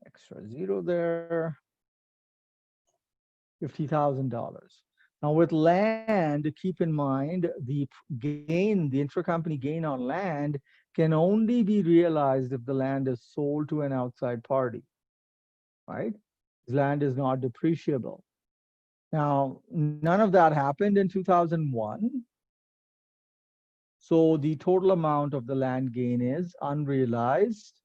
extra zero there, $50,000. Now with land, keep in mind the gain, the intracompany gain on land can only be realized if the land is sold to an outside party, right? Land is not depreciable. Now, none of that happened in 2001. So the total amount of the land gain is unrealized.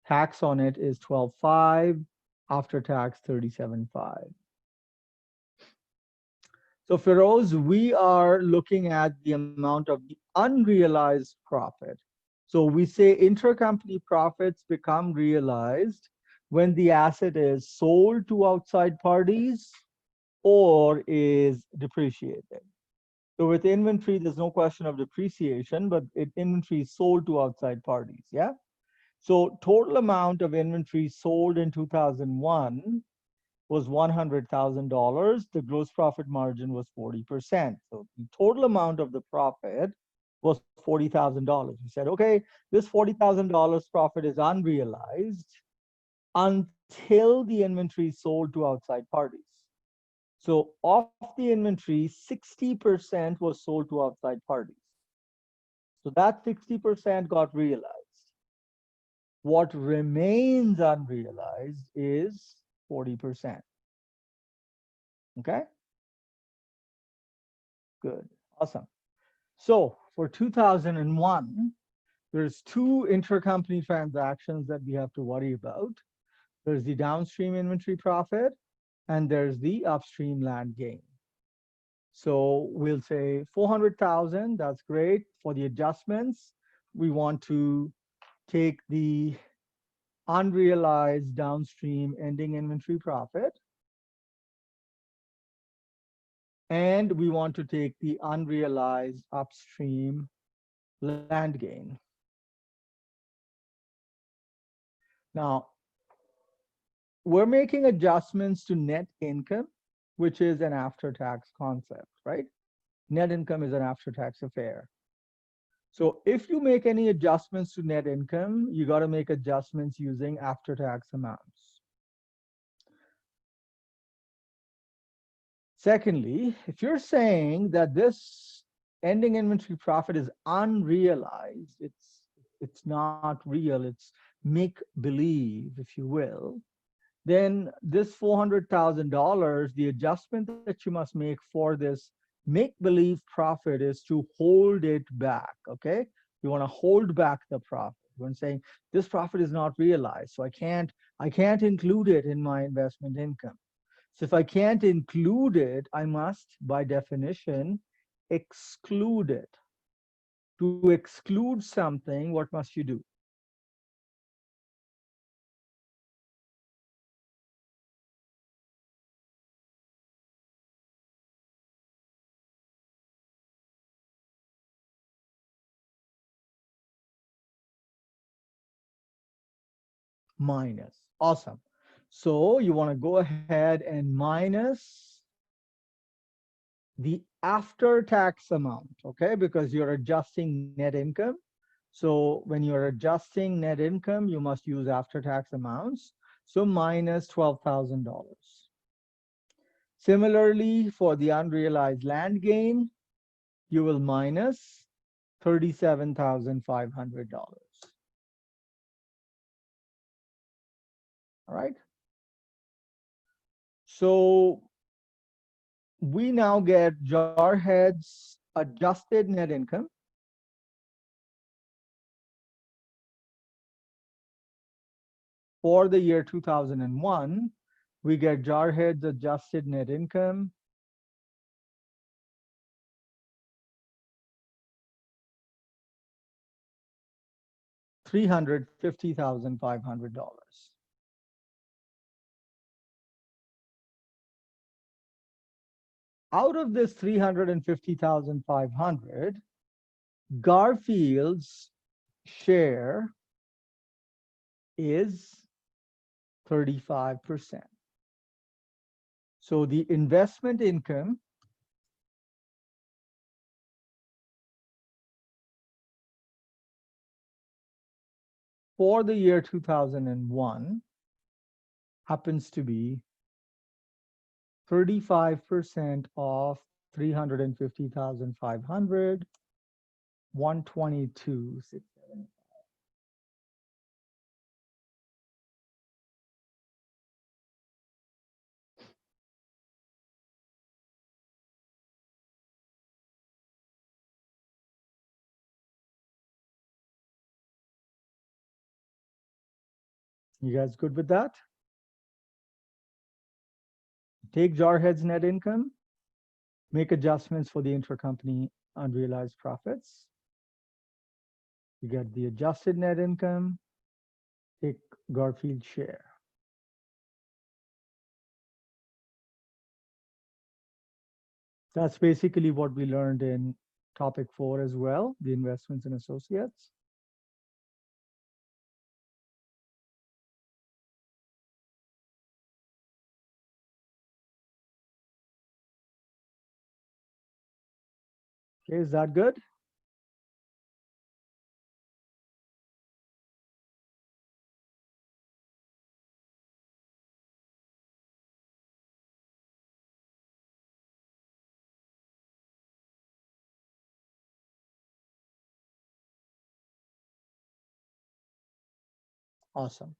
Tax on it is 12.5, after tax 37.5. So Feroz, we are looking at the amount of the unrealized profit. So we say intercompany profits become realized when the asset is sold to outside parties or is depreciated. So with inventory, there's no question of depreciation, but inventory is sold to outside parties, yeah? So total amount of inventory sold in 2001 was $100,000. The gross profit margin was 40%. So the total amount of the profit was $40,000. We said, okay, this $40,000 profit is unrealized until the inventory is sold to outside parties. So of the inventory, 60% was sold to outside parties. So that 60% got realized. What remains unrealized is 40%. Okay? Good. Awesome. So for 2001, there's two intercompany transactions that we have to worry about. There's the downstream inventory profit, and there's the upstream land gain. So we'll say 400,000, that's great. For the adjustments, we want to take the unrealized downstream ending inventory profit, and we want to take the unrealized upstream land gain. Now, we're making adjustments to net income, which is an after-tax concept, right? Net income is an after-tax affair. So if you make any adjustments to net income, you got to make adjustments using after-tax amounts. Secondly, if you're saying that this ending inventory profit is unrealized, it's not real, it's make believe, if you will, then this $400,000, the adjustment that you must make for this make believe profit is to hold it back. Okay, you want to hold back the profit. When saying this profit is not realized, so I can't include it in my investment income. So if I can't include it, I must, by definition, exclude it. To exclude something, what must you do? Minus. Awesome. So you want to go ahead and minus the after-tax amount, okay? Because you're adjusting net income. So when you're adjusting net income, you must use after-tax amounts. So minus $12,000. Similarly, for the unrealized land gain, you will minus $37,500. All right. So we now get Jarhead's adjusted net income for the year 2001. We get Jarhead's adjusted net income $350,500. Out of this 350,500, Garfield's share is 35%. So the investment income for the year 2001 happens to be 35% of 350,500, 122,670. You guys good with that? Take Jarhead's net income, make adjustments for the intercompany unrealized profits. You get the adjusted net income, take Garfield's share. That's basically what we learned in topic 4 as well, the investments in associates. Okay, is that good? Awesome.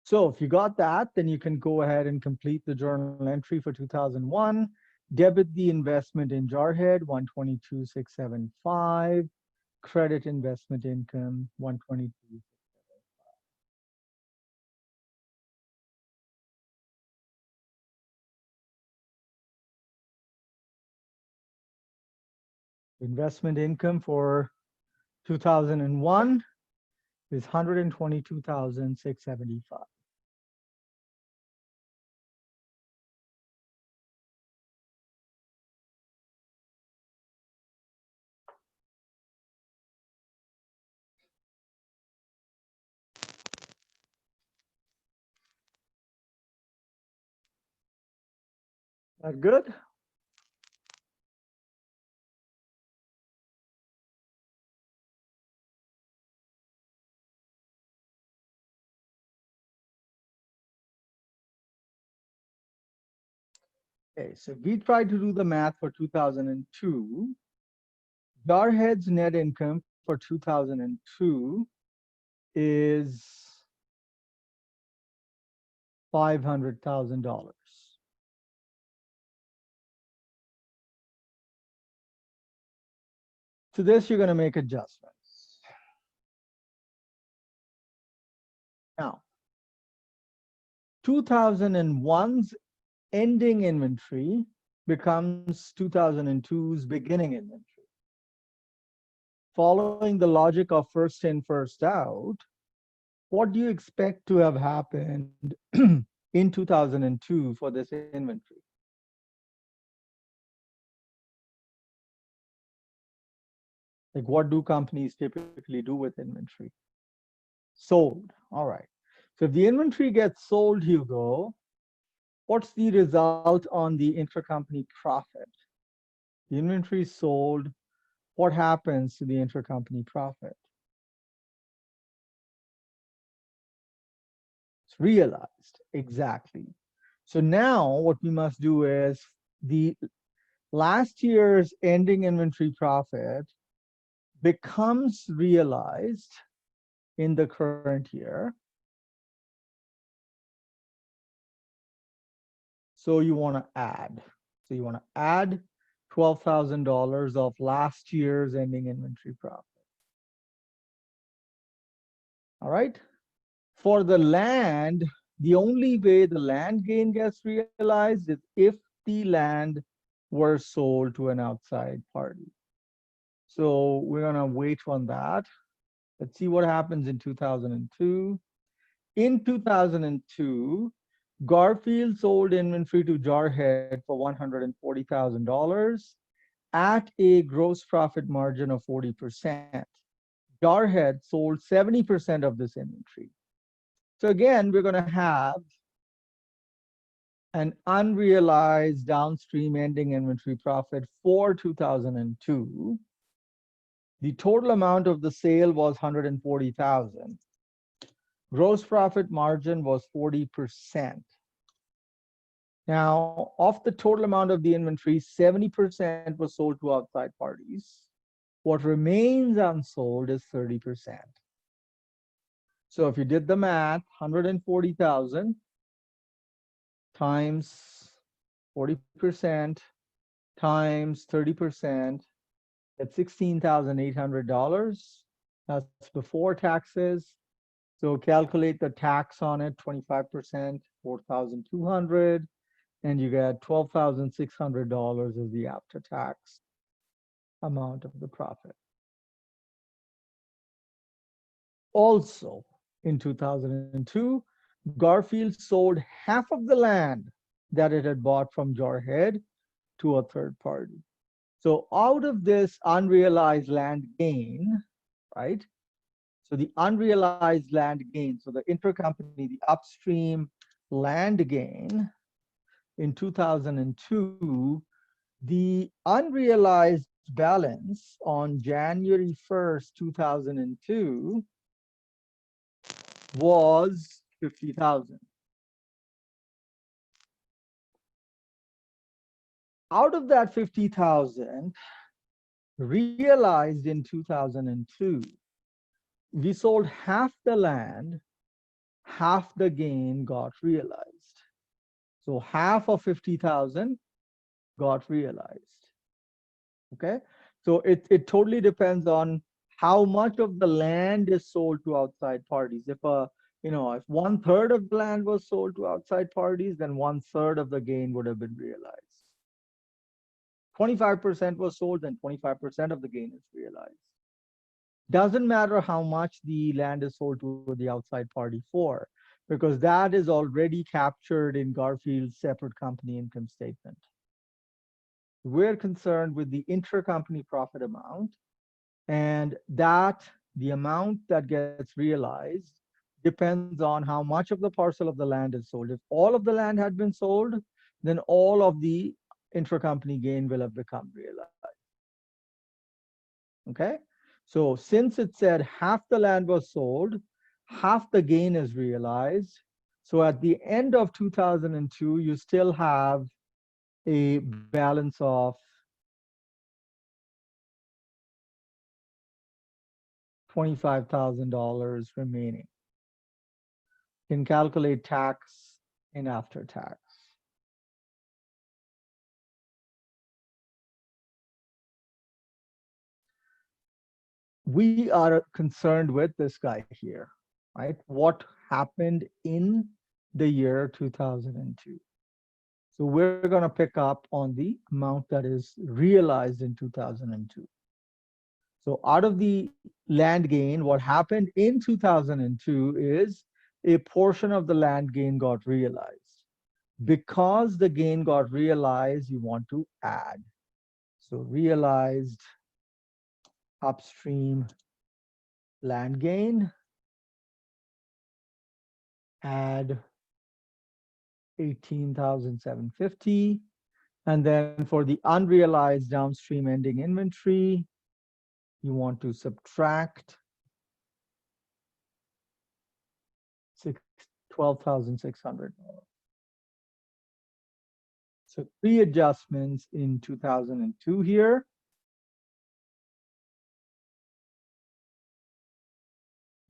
So if you got that, then you can go ahead and complete the journal entry for 2001. Debit the investment in Jarhead, 122,675. Credit investment income, 122. Investment income for 2001 is 122,675. That good? Okay, so we tried to do the math for 2002. Jarhead's net income for 2002 is $500,000. To this, you're going to make adjustments. Now, 2001's ending inventory becomes 2002's beginning inventory. Following the logic of first in, first out, what do you expect to have happened in 2002 for this inventory? Like, what do companies typically do with inventory? Sold. All right. So if the inventory gets sold, Hugo, what's the result on the intercompany profit? The inventory is sold. What happens to the intercompany profit? It's realized. Exactly. So now what we must do is the last year's ending inventory profit becomes realized in the current year. So you want to add. So you want to add $12,000 of last year's ending inventory profit. All right. For the land, the only way the land gain gets realized is if the land were sold to an outside party. So we're going to wait on that. Let's see what happens in 2002. In 2002, Garfield sold inventory to Jarhead for $140,000 at a gross profit margin of 40%. Jarhead sold 70% of this inventory. So again, we're going to have an unrealized downstream ending inventory profit for 2002. The total amount of the sale was 140,000. Gross profit margin was 40%. Now, of the total amount of the inventory, 70% was sold to outside parties. What remains unsold is 30%. So if you did the math, 140,000 times 40% times 30%, that's $16,800. That's before taxes. So calculate the tax on it, 25%, 4,200, and you get $12,600 as the after-tax amount of the profit. Also, in 2002, Garfield sold half of the land that it had bought from Jarhead to a third party. So out of this unrealized land gain, right? So the unrealized land gain, so the intercompany, the upstream land gain in 2002, the unrealized balance on January 1st, 2002 was 50,000. Out of that 50,000 realized in 2002, we sold half the land, half the gain got realized. So half of 50,000 got realized. Okay. So it totally depends on how much of the land is sold to outside parties. If if 1/3 of the land was sold to outside parties, then 1/3 of the gain would have been realized. 25% was sold, then 25% of the gain is realized. Doesn't matter how much the land is sold to the outside party for, because that is already captured in Garfield's separate company income statement. We're concerned with the intercompany profit amount, and that the amount that gets realized depends on how much of the parcel of the land is sold. If all of the land had been sold, then all of the intracompany gain will have become realized. Okay? So since it said half the land was sold, half the gain is realized. So at the end of 2002, you still have a balance of $25,000 remaining. You can calculate tax and after tax. We are concerned with this guy here, right? What happened in the year 2002? So we're going to pick up on the amount that is realized in 2002. So out of the land gain, what happened in 2002 is a portion of the land gain got realized. Because the gain got realized, you want to add. So realized upstream land gain, add 18,750. And then for the unrealized downstream ending inventory, you want to subtract 12,600. So three adjustments in 2002 here.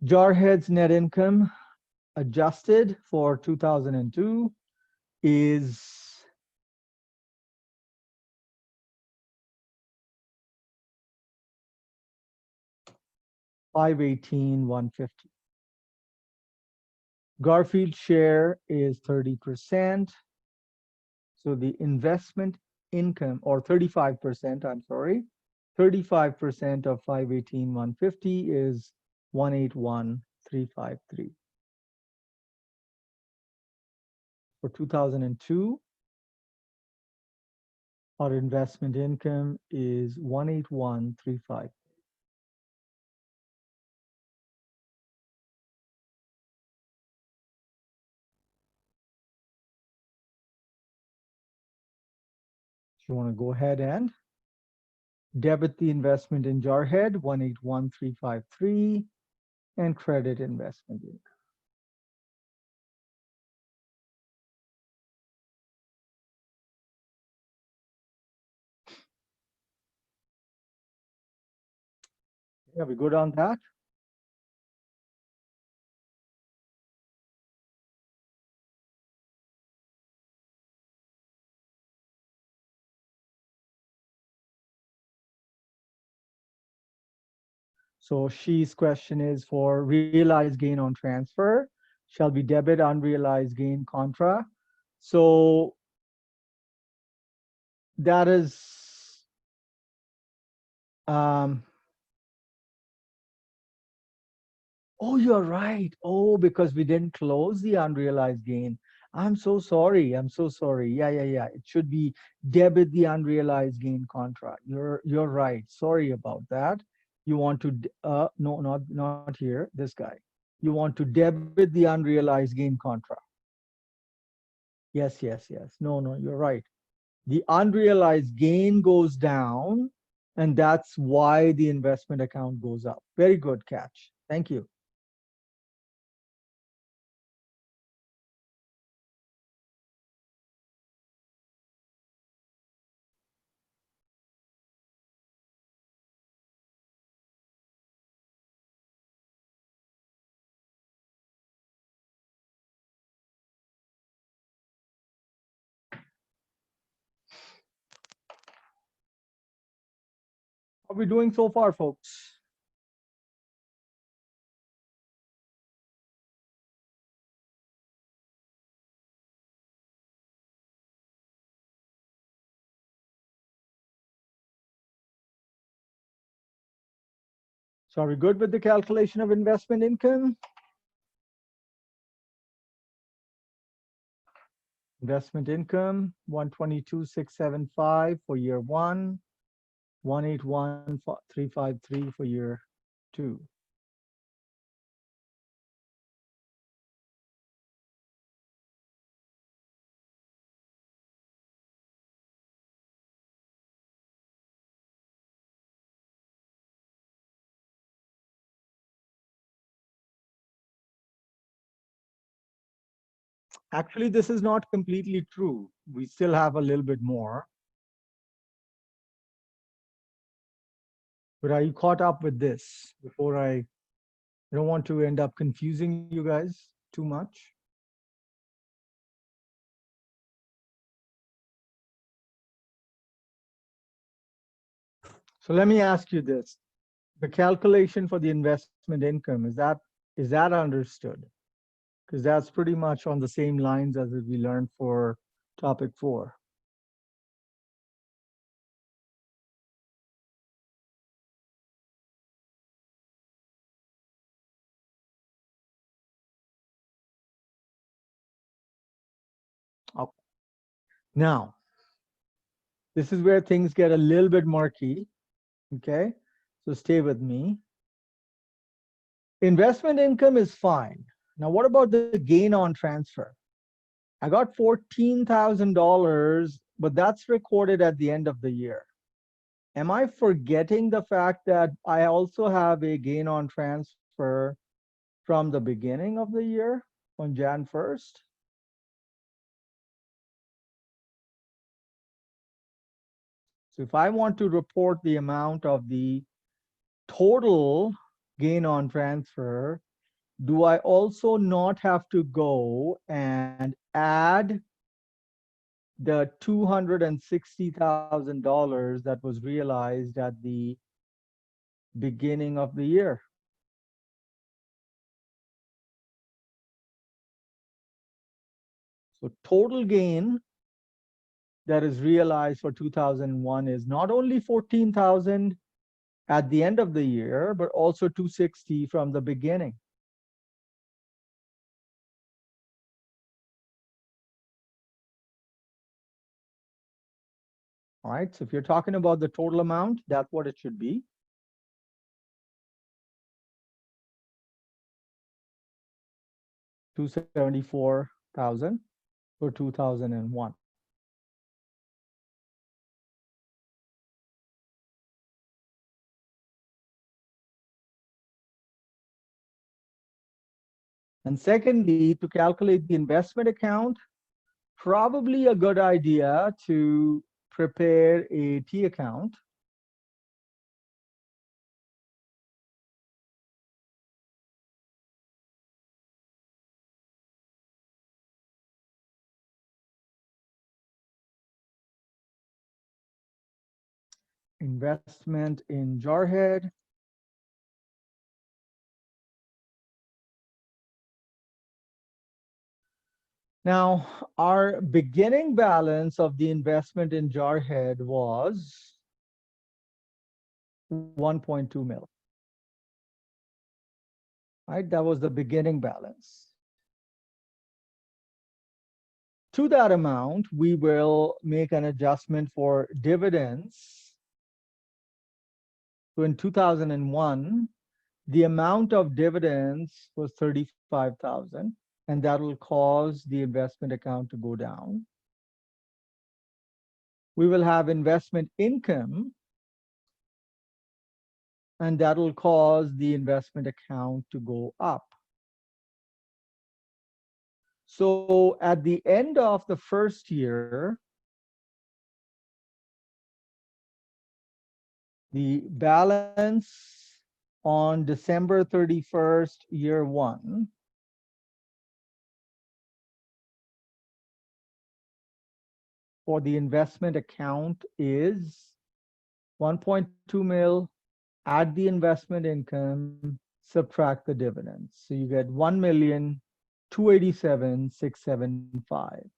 Jarhead's net income adjusted for 2002 is $518,150. Garfield's share is 30%. So the investment income, or 35%, I'm sorry, 35% of 518,150 is 181,353. For 2002, our investment income is 181,353. You want to go ahead and debit the investment in Jarhead, 181,353, and credit investment income. Yeah, we good on that? So she's question is for realized gain on transfer, shall be debit unrealized gain contra. So that is, oh, you're right. Oh, because we didn't close the unrealized gain. I'm so sorry. I'm so sorry. Yeah. It should be debit the unrealized gain contra. You're right. Sorry about that. You want to no, not here. This guy. You want to debit the unrealized gain contra. Yes. No, you're right. The unrealized gain goes down, and that's why the investment account goes up. Very good catch. Thank you. How are we doing so far, folks? So are we good with the calculation of investment income? Investment income, 122,675 for year one, 181,353 for year two. Actually, this is not completely true. We still have a little bit more. But are you caught up with this before I don't want to end up confusing you guys too much? So let me ask you this. The calculation for the investment income, is that understood? Because that's pretty much on the same lines as we learned for topic 4. Oh, now, this is where things get a little bit murky. Okay, so stay with me. Investment income is fine. Now, what about the gain on transfer? I got $14,000, but that's recorded at the end of the year. Am I forgetting the fact that I also have a gain on transfer from the beginning of the year on Jan 1st? So if I want to report the amount of the total gain on transfer, do I also not have to go and add the $260,000 that was realized at the beginning of the year? So total gain that is realized for 2001 is not only 14,000 at the end of the year, but also 260 from the beginning. All right, so if you're talking about the total amount, that's what it should be. $274,000 for 2001. And secondly, to calculate the investment account, probably a good idea to prepare a T account. Investment in Jarhead. Now, our beginning balance of the investment in Jarhead was 1.2 mil. Right, that was the beginning balance. To that amount, we will make an adjustment for dividends. So in 2001, the amount of dividends was 35,000, and that will cause the investment account to go down. We will have investment income, and that will cause the investment account to go up. So at the end of the first year, the balance on December 31st, year 1, for the investment account is 1.2 mil, add the investment income, subtract the dividends. So you get 1,287,675.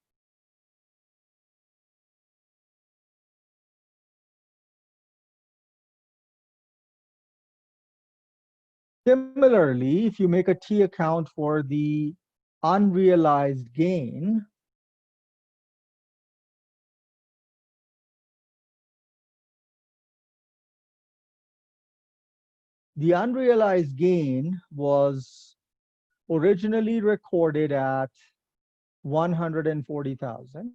Similarly, if you make a T account for the unrealized gain, the unrealized gain was originally recorded at 140,000.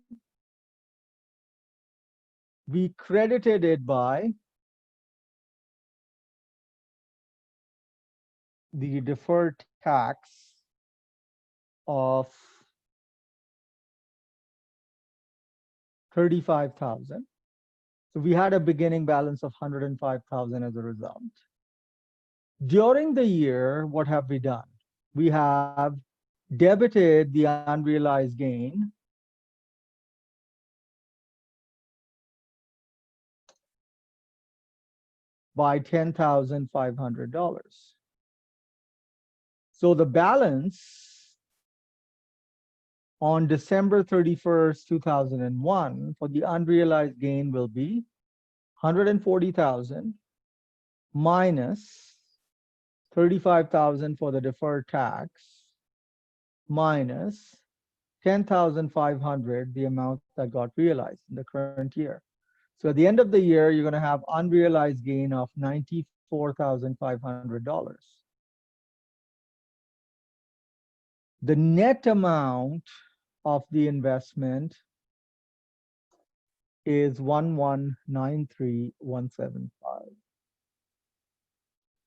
We credited it by the deferred tax of 35,000. So we had a beginning balance of 105,000 as a result. During the year, what have we done? We have debited the unrealized gain by $10,500. So the balance on December 31st, 2001 for the unrealized gain will be 140,000 minus 35,000 for the deferred tax minus 10,500, the amount that got realized in the current year. So at the end of the year, you're going to have unrealized gain of $94,500. The net amount of the investment is 1193175.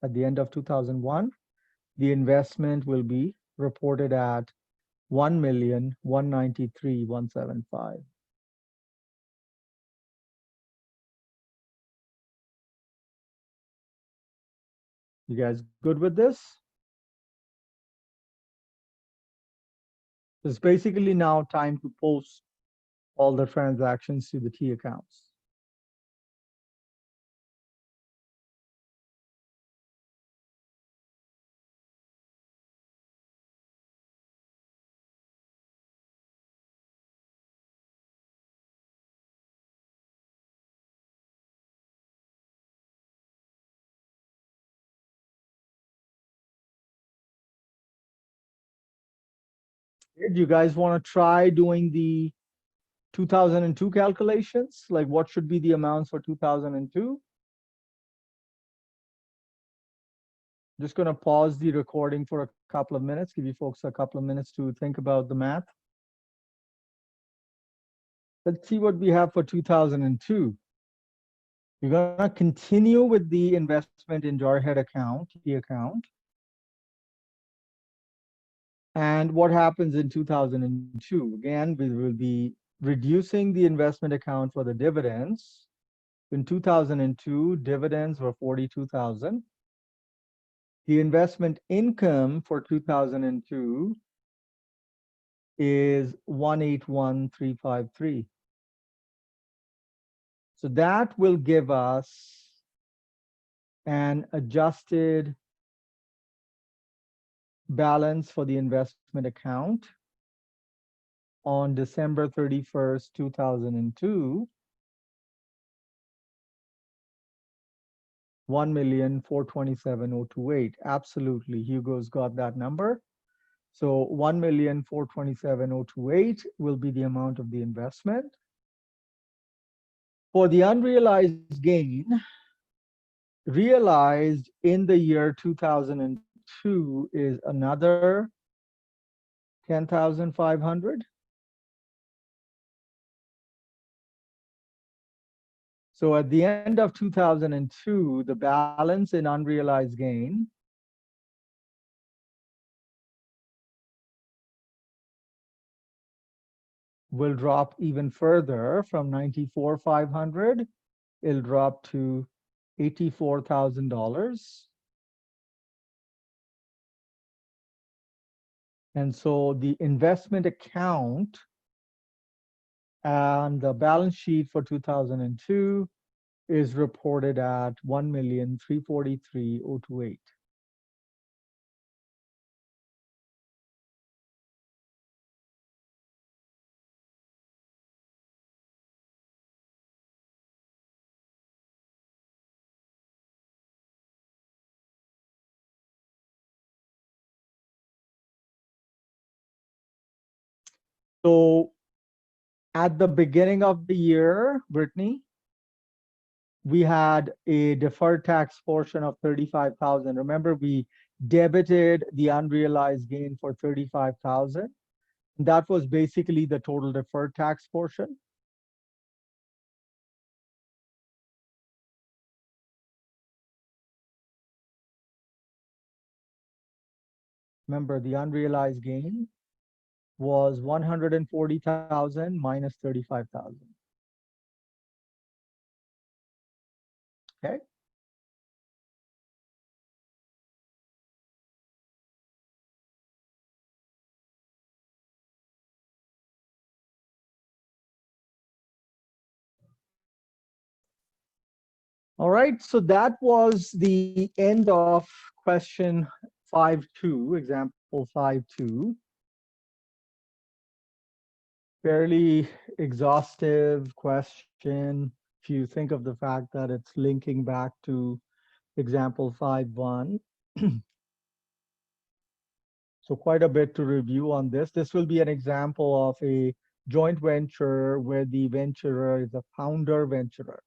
At the end of 2001, the investment will be reported at 1,193,175. You guys good with this? It's basically now time to post all the transactions to the T accounts. Do you guys want to try doing the 2002 calculations? Like what should be the amounts for 2002? Just going to pause the recording for a couple of minutes, give you folks a couple of minutes to think about the math. Let's see what we have for 2002. You're going to continue with the investment in Jarhead account, the account. And what happens in 2002? Again, we will be reducing the investment account for the dividends. In 2002, dividends were 42,000. The investment income for 2002 is 181,353. So that will give us an adjusted balance for the investment account on December 31st, 2002, 1,427,028. Absolutely, Hugo's got that number. So 1,427,028 will be the amount of the investment. For the unrealized gain, realized in the year 2002 is another 10,500. So at the end of 2002, the balance in unrealized gain will drop even further from 94,500. It'll drop to $84,000. And so the investment account and the balance sheet for 2002 is reported at 1,343,028. So at the beginning of the year, Brittany, we had a deferred tax portion of 35,000. Remember, we debited the unrealized gain for 35,000. That was basically the total deferred tax portion. Remember, the unrealized gain was 140,000 minus 35,000. All right, so that was the end of question 5.2, example 5.2. Fairly exhaustive question if you think of the fact that it's linking back to example 5.1. So quite a bit to review on this. This will be an example of a joint venture where the venturer is a founder venturer.